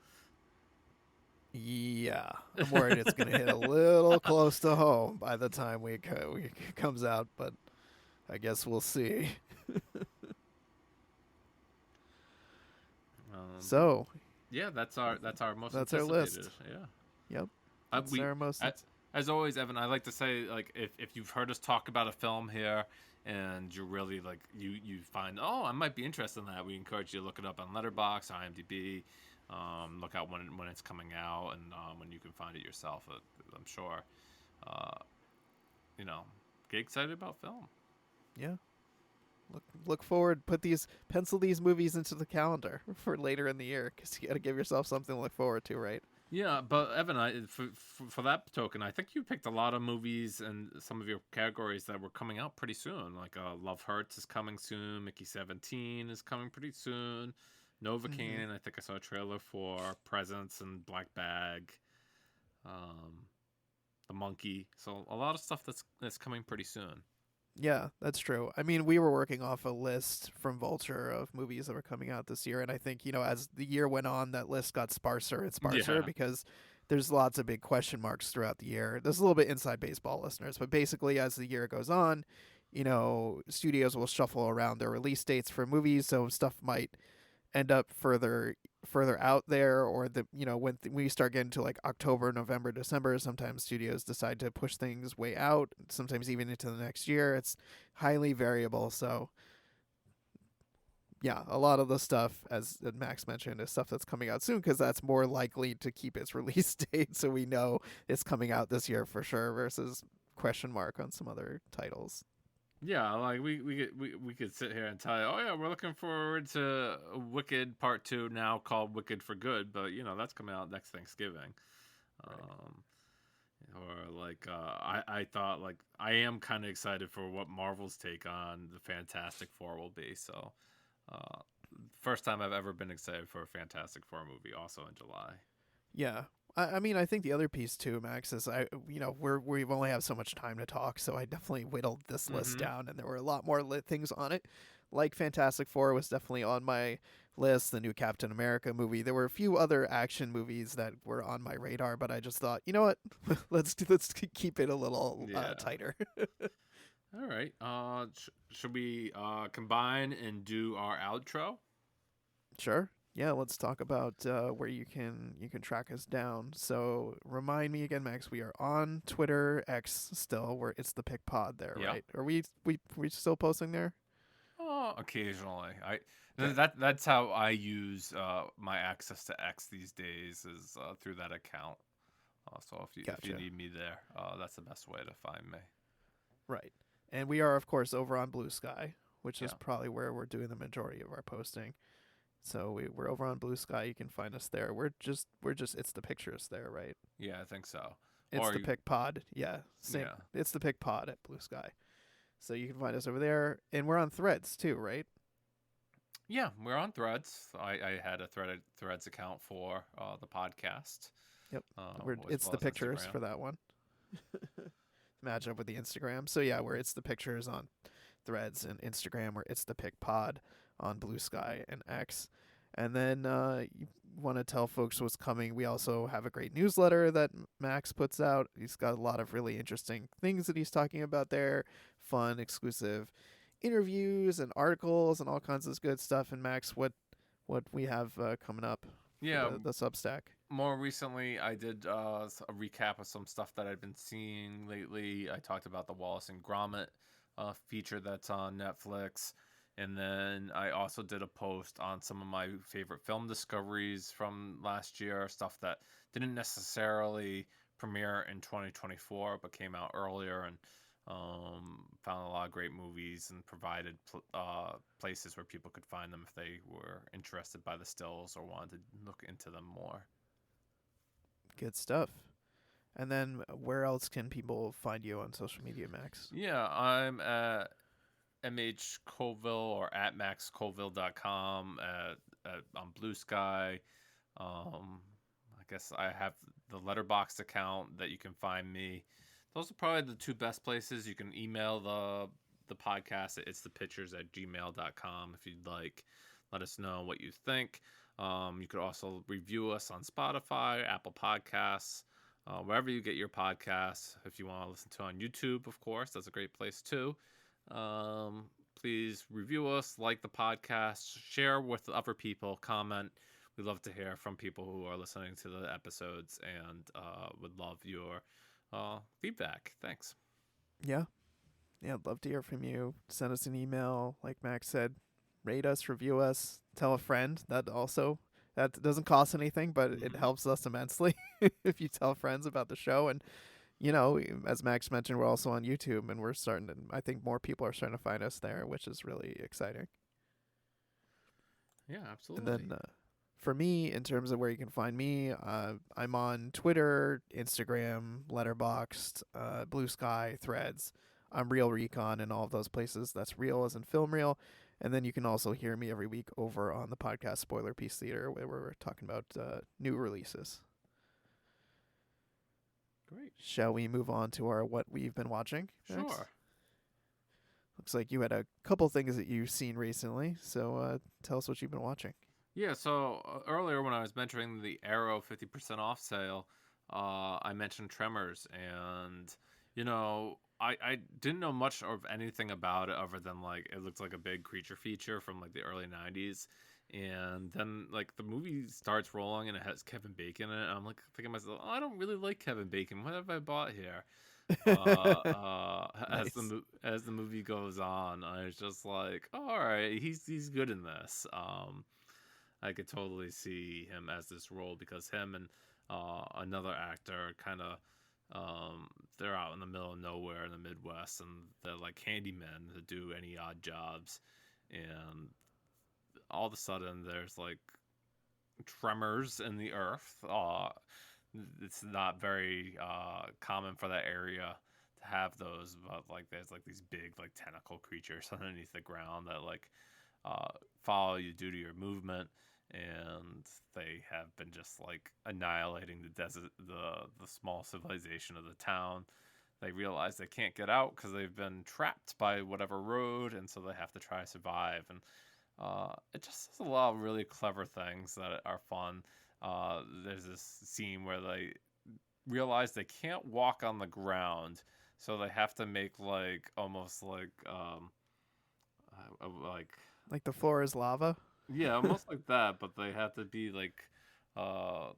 S1: Yeah, I'm worried it's going to hit a little close to home by the time we it comes out, but I guess we'll see.
S2: Um,
S1: So
S2: yeah, that's our most
S1: that's our
S2: anticipated.
S1: list.
S2: Yeah,
S1: Yep, that's
S2: we
S1: our most.
S2: as always, Evan. I like to say, like, if you've heard us talk about a film here and you're really like you find, oh, I might be interested in that, we encourage you to look it up on Letterboxd, IMDb. Look out when it's coming out, and when you can find it yourself. I'm sure. Uh, get excited about film.
S1: Yeah, look forward. Pencil these movies into the calendar for later in the year because you got to give yourself something to look forward to, right?
S2: Yeah, but Evan, for that token, I think you picked a lot of movies and some of your categories that were coming out pretty soon. Like Love Hurts is coming soon. Mickey 17 is coming pretty soon.
S1: Mm-hmm.
S2: Novocaine, I think I saw a trailer for Presents and Black Bag. Um, the Monkey. So a lot of stuff that's coming pretty soon.
S1: Yeah, that's true. I mean, we were working off a list from Vulture of movies that were coming out this year, and I think as the year went on, that list got sparser and sparser
S2: Yeah.
S1: because there's lots of big question marks throughout the year. There's a little bit inside baseball, listeners, but basically, as the year goes on, studios will shuffle around their release dates for movies, so stuff might end up further out there, or when you start getting to like October, November, December, sometimes studios decide to push things way out, sometimes even into the next year. It's highly variable. So yeah, a lot of the stuff, as Max mentioned, is stuff that's coming out soon because that's more likely to keep its release date, so we know it's coming out this year for sure. Versus question mark on some other titles.
S2: Yeah, like we could sit here and tell you, oh yeah, we're looking forward to Wicked Part 2, now called Wicked for Good, but that's coming out next Thanksgiving.
S1: Right.
S2: Um, or like I thought, like, I am kind of excited for what Marvel's take on the Fantastic Four will be. So, uh, first time I've ever been excited for a Fantastic Four movie, also in July.
S1: Yeah. I mean, I think the other piece too, Max, is we've only have so much time to talk, so I definitely whittled this list
S2: Mm-hmm.
S1: down, and there were a lot more lit things on it. Like Fantastic Four was definitely on my list. The new Captain America movie. There were a few other action movies that were on my radar, but I just thought, you know what, let's keep it a little
S2: Yeah.
S1: tighter.
S2: All right. Should we combine and do our outro?
S1: Sure. Yeah, let's talk about where you can track us down. So remind me again, Max. We are on Twitter, X still, where it's the Pick Pod there,
S2: Yeah.
S1: right? Are we still posting there?
S2: Occasionally.
S1: Okay,
S2: That's how I use my access to X these days, is through that account. So if you
S1: gotcha.
S2: need me there, that's the best way to find me.
S1: Right, and we are of course over on Blue Sky, which is
S2: Yeah.
S1: probably where we're doing the majority of our posting. So we're over on Blue Sky. You can find us there. We're just it's the pictures there, right?
S2: Yeah, I think so.
S1: It's
S2: Or
S1: the
S2: you,
S1: Pick Pod. Yeah, same.
S2: yeah.
S1: It's the Pick Pod at Blue Sky. So you can find us over there, and we're on Threads too, right?
S2: Yeah, we're on Threads. I had a Threads account for the podcast,
S1: Yep.
S2: as
S1: It's
S2: well
S1: the
S2: as
S1: pictures
S2: Instagram.
S1: for that one. Match up with the Instagram. So yeah, where it's the pictures on Threads and Instagram, where it's the pick pod on Blue Sky and X. And then you want to tell folks what's coming. We also have a great newsletter that Max puts out. He's got a lot of really interesting things that he's talking about there, fun, exclusive interviews and articles and all kinds of good stuff. And Max, what we have coming up for
S2: Yeah,
S1: the Substack?
S2: more recently, I did a recap of some stuff that I've been seeing lately. I talked about the Wallace and Gromit feature that's on Netflix. And then I also did a post on some of my favorite film discoveries from last year, stuff that didn't necessarily premiere in 2024 but came out earlier, and found a lot of great movies and provided places where people could find them if they were interested by the stills or wanted to look into them more.
S1: Good stuff. And then where else can people find you on social media, Max?
S2: Yeah, I'm at MH Colville or at maxcolville.com on Blue Sky. I guess I have the Letterboxd account that you can find me. Those are probably the two best places. You can email the podcast at itsthepictures@gmail.com if you'd like. Let us know what you think. You could also review us on Spotify, Apple Podcasts, wherever you get your podcasts. If you want to listen to on YouTube, of course, that's a great place too. Please review us, like the podcast, share with other people, comment. We love to hear from people who are listening to the episodes, and would love your feedback. Thanks.
S1: Yeah. Yeah, I'd love to hear from you. Send us an email, like Max said. Rate us, review us, tell a friend. That doesn't cost anything, but it
S2: Mm-hmm.
S1: helps us immensely if you tell friends about the show. And as Max mentioned, we're also on YouTube, and I think more people are starting to find us there, which is really exciting.
S2: Yeah,
S1: And
S2: absolutely.
S1: then for me, in terms of where you can find me, I'm on Twitter, Instagram, Letterboxd, Blue Sky, Threads. I'm Real Recon in all of those places. That's real as in film real. And then you can also hear me every week over on the podcast Spoiler Piece Theater, where we're talking about new releases.
S2: Great.
S1: Shall we move on to our what we've been watching next?
S2: Sure.
S1: Looks like you had a couple things that you've seen recently, so tell us what you've been watching.
S2: Yeah, so earlier when I was mentioning the Arrow 50% off sale, I mentioned Tremors, and I didn't know much of anything about it other than like it looked like a big creature feature from like the early 90s. And then like the movie starts rolling and it has Kevin Bacon in it. And I'm like thinking to myself, oh, I don't really like Kevin Bacon. What have I bought here?
S1: Nice.
S2: As the movie goes on, I was just like, oh, all right, he's good in this. I could totally see him as this role because him and another actor kind of they're out in the middle of nowhere in the Midwest, and they're like handymen that do any odd jobs, and all of a sudden there's like tremors in the earth. It's not very common for that area to have those, but like there's like these big like tentacle creatures underneath the ground that like uh, follow you due to your movement, and they have been just like annihilating the desert, the small civilization of the town. They realize they can't get out because they've been trapped by whatever road, and so they have to try to survive. And it just has a lot of really clever things that are fun. There's this scene where they realize they can't walk on the ground, so they have to make like almost like
S1: Like the floor is lava.
S2: yeah, almost like that, but they have to be like uh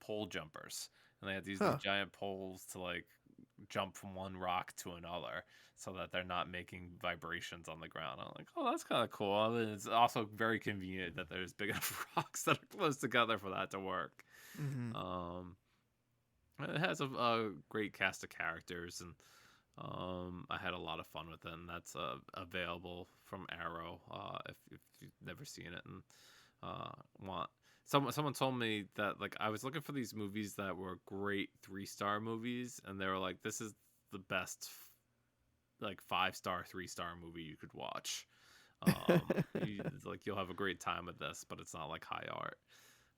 S2: pole jumpers, and they have to use these
S1: Huh.
S2: giant poles to like jump from one rock to another so that they're not making vibrations on the ground. I'm like, oh, that's kind of cool. And it's also very convenient that there's big enough rocks that are close together for that to work.
S1: Hmm.
S2: Um, it has a great cast of characters, and I had a lot of fun with it. And that's available from Arrow if you've never seen it and want. Someone told me that like I was looking for these movies that were great 3-star movies, and they were like, "This is the best like 5-star, 3-star movie you could watch." It's like you'll have a great time with this, but it's not like high art.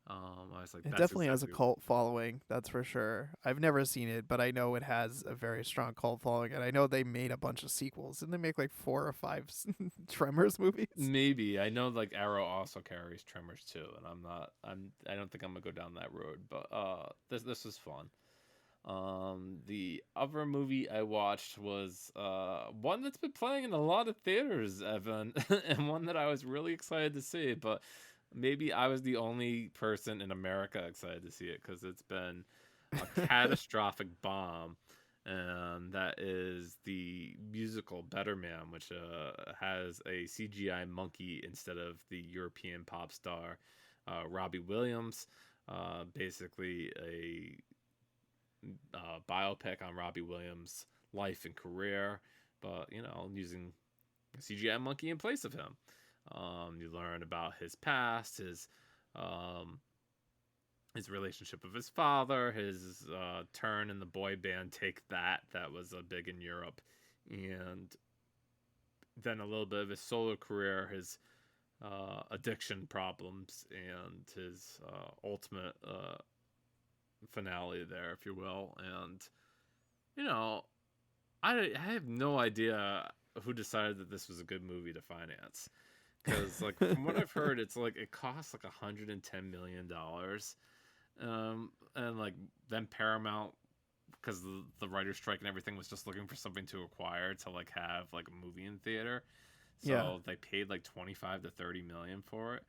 S2: I was like,
S1: It
S2: "That's
S1: definitely has a
S2: exactly."
S1: cult following, that's for sure. I've never seen it, but I know it has a very strong cult following, and I know they made a bunch of sequels. Didn't they make like 4 or 5 Tremors movies?
S2: Maybe I know like Arrow also carries Tremors too, and I don't think I'm gonna go down that road, but this was fun. The other movie I watched was one that's been playing in a lot of theaters, Evan, and one that I was really excited to see, but maybe I was the only person in America excited to see it because it's been a catastrophic bomb. And that is the musical Better Man, which has a CGI monkey instead of the European pop star Robbie Williams. Basically, a biopic on Robbie Williams' life and career, but using a CGI monkey in place of him. You learn about his past, um, his relationship with his father, his turn in the boy band Take That, that was big in Europe, and then a little bit of his solo career, his addiction problems, and his ultimate finale there, if you will. And you know, I have no idea who decided that this was a good movie to finance. Because like from what I've heard, it's like it costs like $110 million, and like then Paramount, because the writer's strike and everything, was just looking for something to acquire to like have like a movie in theater,
S1: Yeah,
S2: so they paid like 25 to 30 million for it,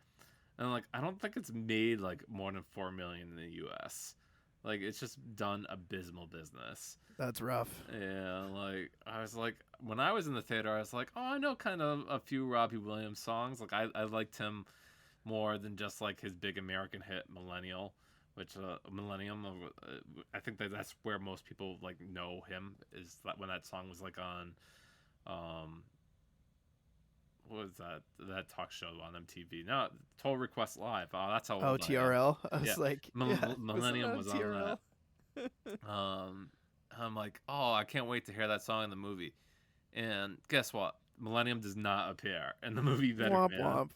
S2: and like I don't think it's made like more than 4 million in the U.S. Like it's just done abysmal business.
S1: that's rough.
S2: And like I was like, when I was in the theater, I was like, oh, I know kind of a few Robbie Williams songs. Like I liked him more than just like his big American hit Millennial, which Millennium. I think that's where most people like know him, is that when that song was like on, um, what was that talk show on MTV? No, Total Request Live. Oh, that's how
S1: Oh,
S2: old I am.
S1: TRL. I
S2: Yeah,
S1: was like, yeah, was it
S2: Millennium
S1: on
S2: was on
S1: TRL?
S2: that. I'm like, oh, I can't wait to hear that song in the movie. And guess what? Millennium does not appear in the movie Better
S1: Womp
S2: Man.
S1: womp.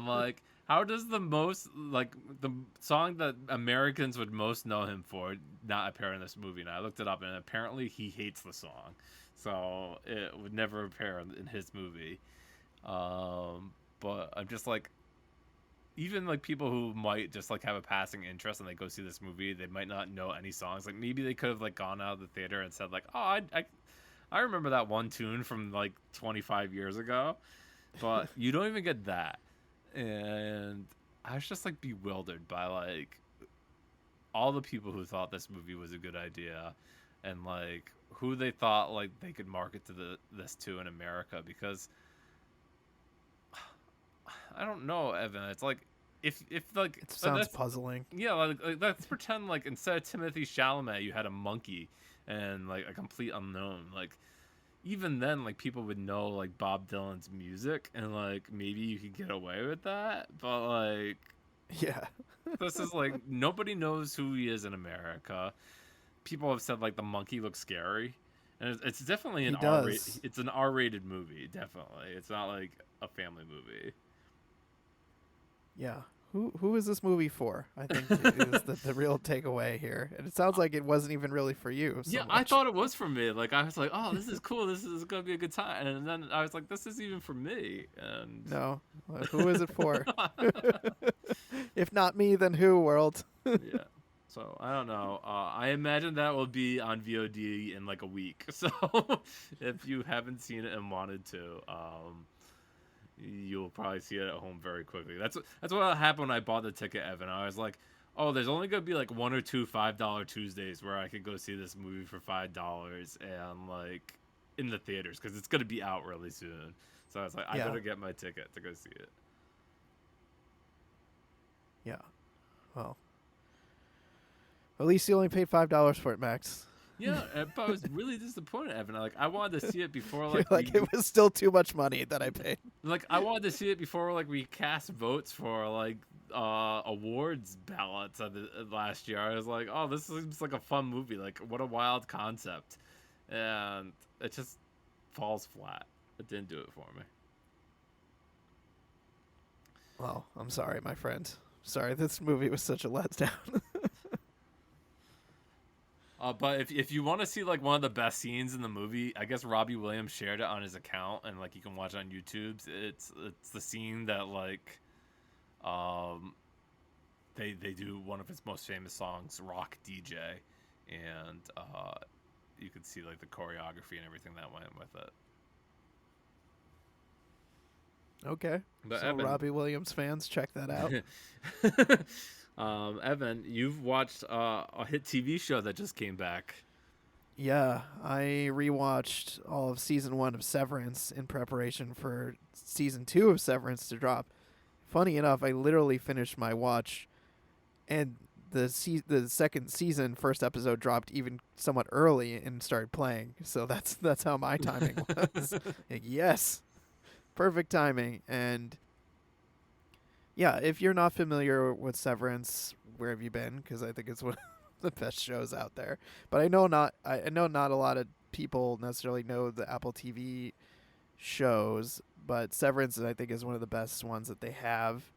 S2: Like, how does the most like the song that Americans would most know him for not appear in this movie? And I looked it up, and apparently he hates the song, so it would never appear in his movie. But I'm just like, even like people who might just like have a passing interest and they go see this movie, they might not know any songs. Like maybe they could have like gone out of the theater and said like, oh, I remember that one tune from like 25 years ago, but you don't even get that. And I was just like bewildered by like all the people who thought this movie was a good idea, and like who they thought like they could market to this to in America, because I don't know, Evan. It's like if like
S1: It sounds
S2: that's
S1: puzzling.
S2: yeah, like let's pretend like instead of Timothy Chalamet, you had a monkey and like a complete unknown. Like even then, like people would know like Bob Dylan's music, and like maybe you could get away with that. But like
S1: Yeah.
S2: this is like nobody knows who he is in America. People have said like the monkey looks scary, and it's definitely
S1: He
S2: an R.
S1: does.
S2: It's an R-rated movie. Definitely, it's not like a family movie.
S1: Yeah. Who is this movie for? I think is the real takeaway here. And it sounds like it wasn't even really for you so
S2: Yeah, I
S1: much.
S2: thought it was for me. Like I was like, oh, this is cool. This is gonna be a good time. And then I was like, this is even for me. And
S1: No. Who is it for? If not me, then who, world?
S2: yeah. So I don't know. I imagine that will be on VOD in like a week. So if you haven't seen it and wanted to, you'll probably see it at home very quickly. That's what happened when I bought the ticket, Evan. I was like, oh, there's only gonna be like one or two $5 Tuesdays where I could go see this movie for $5 and like in the theaters because it's gonna be out really soon. So I was like, I
S1: Yeah.
S2: better get my ticket to go see it.
S1: Yeah. Well, at least you only paid $5 for it, Max.
S2: Yeah, but I was really disappointed, Evan. Like I wanted to see it before
S1: You're
S2: like
S1: like, it was still too much money that I paid.
S2: like I wanted to see it before like we cast votes for like awards ballots of the last year. I was like, oh, this seems like a fun movie. Like what a wild concept, and it just falls flat. It didn't do it for me.
S1: Well, I'm sorry, my friend. Sorry, this movie was such a letdown.
S2: But if you want to see like one of the best scenes in the movie, I guess Robbie Williams shared it on his account, and like you can watch it on YouTube. It's the scene that like um they do one of his most famous songs, Rock DJ, and you can see like the choreography and everything that went with it.
S1: Okay.
S2: But
S1: So
S2: Evan,
S1: Robbie Williams fans, check that out.
S2: Evan, you've watched a hit TV show that just came back.
S1: Yeah, I rewatched all of season 1 of Severance in preparation for season 2 of Severance to drop. Funny enough, I literally finished my watch, and the second season first episode dropped even somewhat early and started playing. So that's how my timing was. Like, yes, perfect timing. And yeah, if you're not familiar with Severance, where have you been? Because I think it's one of the best shows out there. But I know not a lot of people necessarily know the Apple TV shows, but Severance I think is one of the best ones that they have.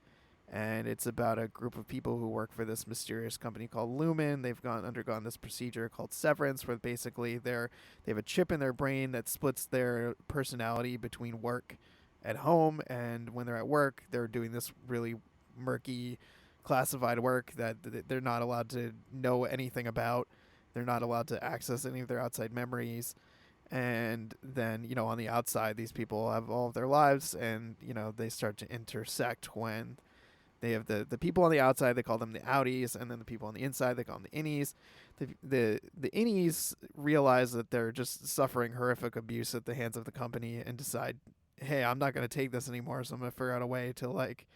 S1: And it's about a group of people who work for this mysterious company called Lumen. They've undergone this procedure called severance, where basically they have a chip in their brain that splits their personality between work at home and when they're at work. They're doing this really murky, classified work that they're not allowed to know anything about. They're not allowed to access any of their outside memories. And then, on the outside, these people have all of their lives, and, they start to intersect when they have the people on the outside, they call them the outies, and then the people on the inside, they call them the innies. The innies realize that they're just suffering horrific abuse at the hands of the company and decide, hey, I'm not going to take this anymore, so I'm going to figure out a way to, like,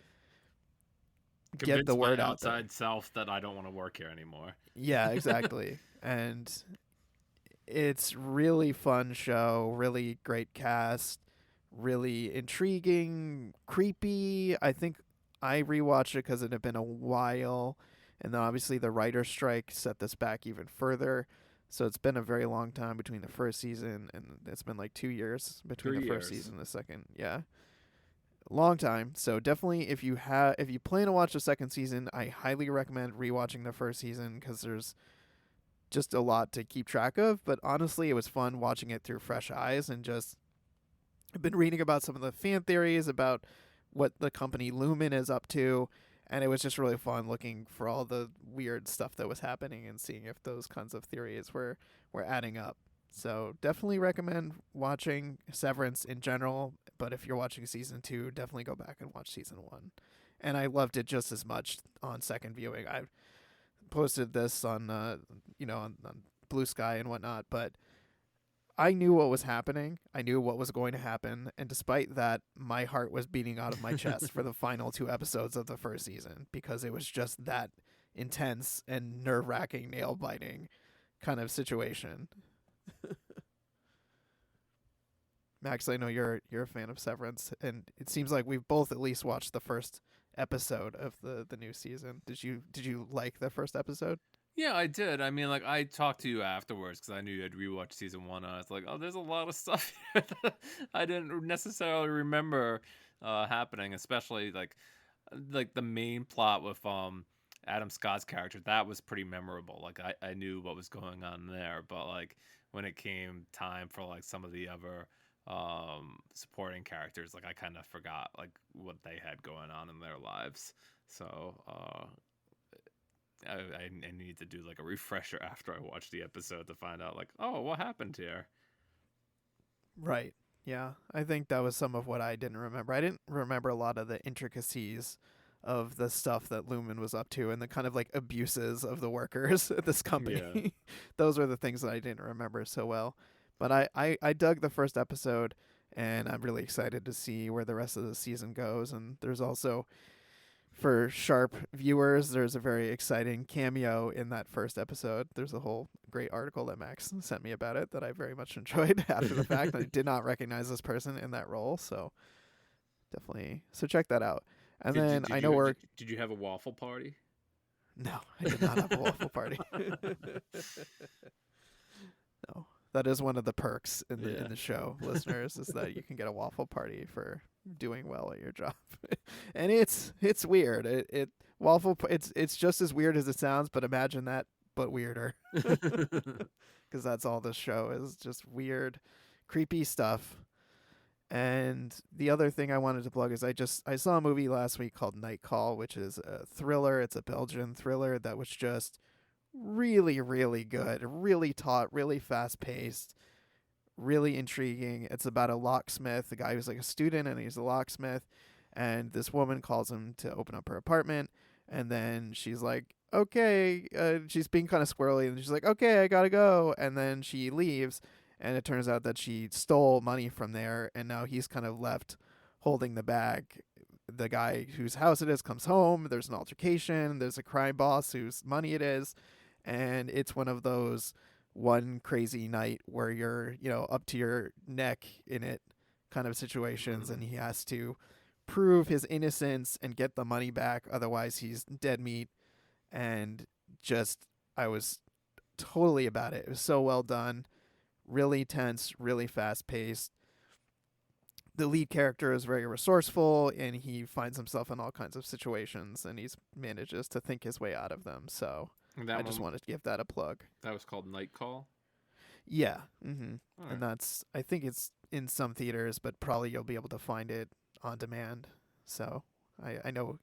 S1: get
S2: Convince
S1: the
S2: my
S1: word out there.
S2: outside self that I don't want to work here anymore.
S1: Yeah, exactly. And it's really fun show, really great cast, really intriguing, creepy. I think I rewatched it because it had been a while, and then obviously the writer's strike set this back even further. So it's been a very long time between the first season, and it's been like 2 years between
S2: 3
S1: the first
S2: years.
S1: season and the second. Yeah, long time. So definitely, if you plan to watch the second season, I highly recommend rewatching the first season because there's just a lot to keep track of. But honestly, it was fun watching it through fresh eyes, and just I've been reading about some of the fan theories about what the company Lumen is up to, and it was just really fun looking for all the weird stuff that was happening and seeing if those kinds of theories were adding up. So definitely recommend watching Severance in general, but if you're watching season 2, definitely go back and watch season 1. And I loved it just as much on second viewing. I posted this on on Blue Sky and whatnot, but I knew what was happening. I knew what was going to happen, and despite that, my heart was beating out of my chest for the final 2 episodes of the first season because it was just that intense and nerve-wracking, nail-biting kind of situation. Max, I know you're a fan of Severance, and it seems like we've both at least watched the first episode of the new season. Did you like the first episode?
S2: Yeah, I did. I mean, like, I talked to you afterwards because I knew you had rewatched season one. And I was like, oh, there's a lot of stuff here that I didn't necessarily remember happening, especially like the main plot with Adam Scott's character. That was pretty memorable. Like, I knew what was going on there, but like when it came time for like some of the other supporting characters, like I kind of forgot like what they had going on in their lives. So I need to do like a refresher after I watch the episode to find out like, oh, what happened here.
S1: Right. Yeah, I think that was some of what I didn't remember. I didn't remember a lot of the intricacies of the stuff that Lumen was up to and the kind of like abuses of the workers at this company.
S2: Yeah.
S1: Those were the things that I didn't remember so well. But I dug the first episode, and I'm really excited to see where the rest of the season goes. And there's also, for sharp viewers, there's a very exciting cameo in that first episode. There's a whole great article that Max sent me about it that I very much enjoyed after the fact. I did not recognize this person in that role, so definitely. So check that out. And then I know we're...
S2: Did you have a waffle party?
S1: No, I did not have a waffle party. No. That is one of the perks in the show, listeners, is that you can get a waffle party for doing well at your job. And it's weird. It's just as weird as it sounds, but imagine that but weirder. Cuz that's all this show is, just weird, creepy stuff. And the other thing I wanted to plug is I saw a movie last week called Night Call, which is a thriller. It's a Belgian thriller that was just really, really good, really taut, really fast paced, really intriguing. It's about a locksmith, a guy who's like a student and he's a locksmith, and this woman calls him to open up her apartment, and then she's like, okay, she's being kind of squirrely, and she's like, okay, I gotta go, and then she leaves, and it turns out that she stole money from there, and now he's kind of left holding the bag. The guy whose house it is comes home, there's an altercation, there's a crime boss whose money it is, and it's one of those one crazy night where you're, up to your neck in it kind of situations, and he has to prove his innocence and get the money back, otherwise he's dead meat. And just, I was totally about it. It was so well done, really tense, really fast paced. The lead character is very resourceful, and he finds himself in all kinds of situations, and he manages to think his way out of them. So I just wanted to give that a plug.
S2: That was called Night Call?
S1: Yeah. Mm-hmm.
S2: Right.
S1: And I think it's in some theaters, but probably you'll be able to find it on demand. So I know,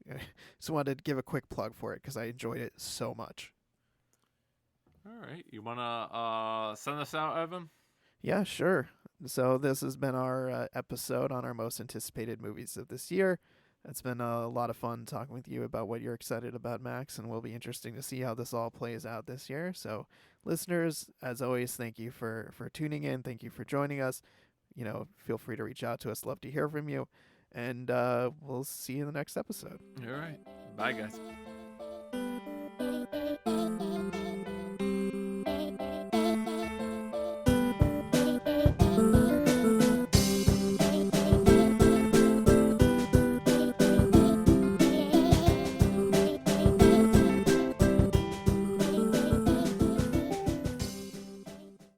S1: just wanted to give a quick plug for it because I enjoyed it so much.
S2: All right. You want to send us out, Evan?
S1: Yeah, sure. So this has been our episode on our most anticipated movies of this year. It's been a lot of fun talking with you about what you're excited about, Max, and will be interesting to see how this all plays out this year. So, listeners, as always, thank you for tuning in. Thank you for joining us. Feel free to reach out to us. Love to hear from you. And we'll see you in the next episode.
S2: All right. Bye, guys.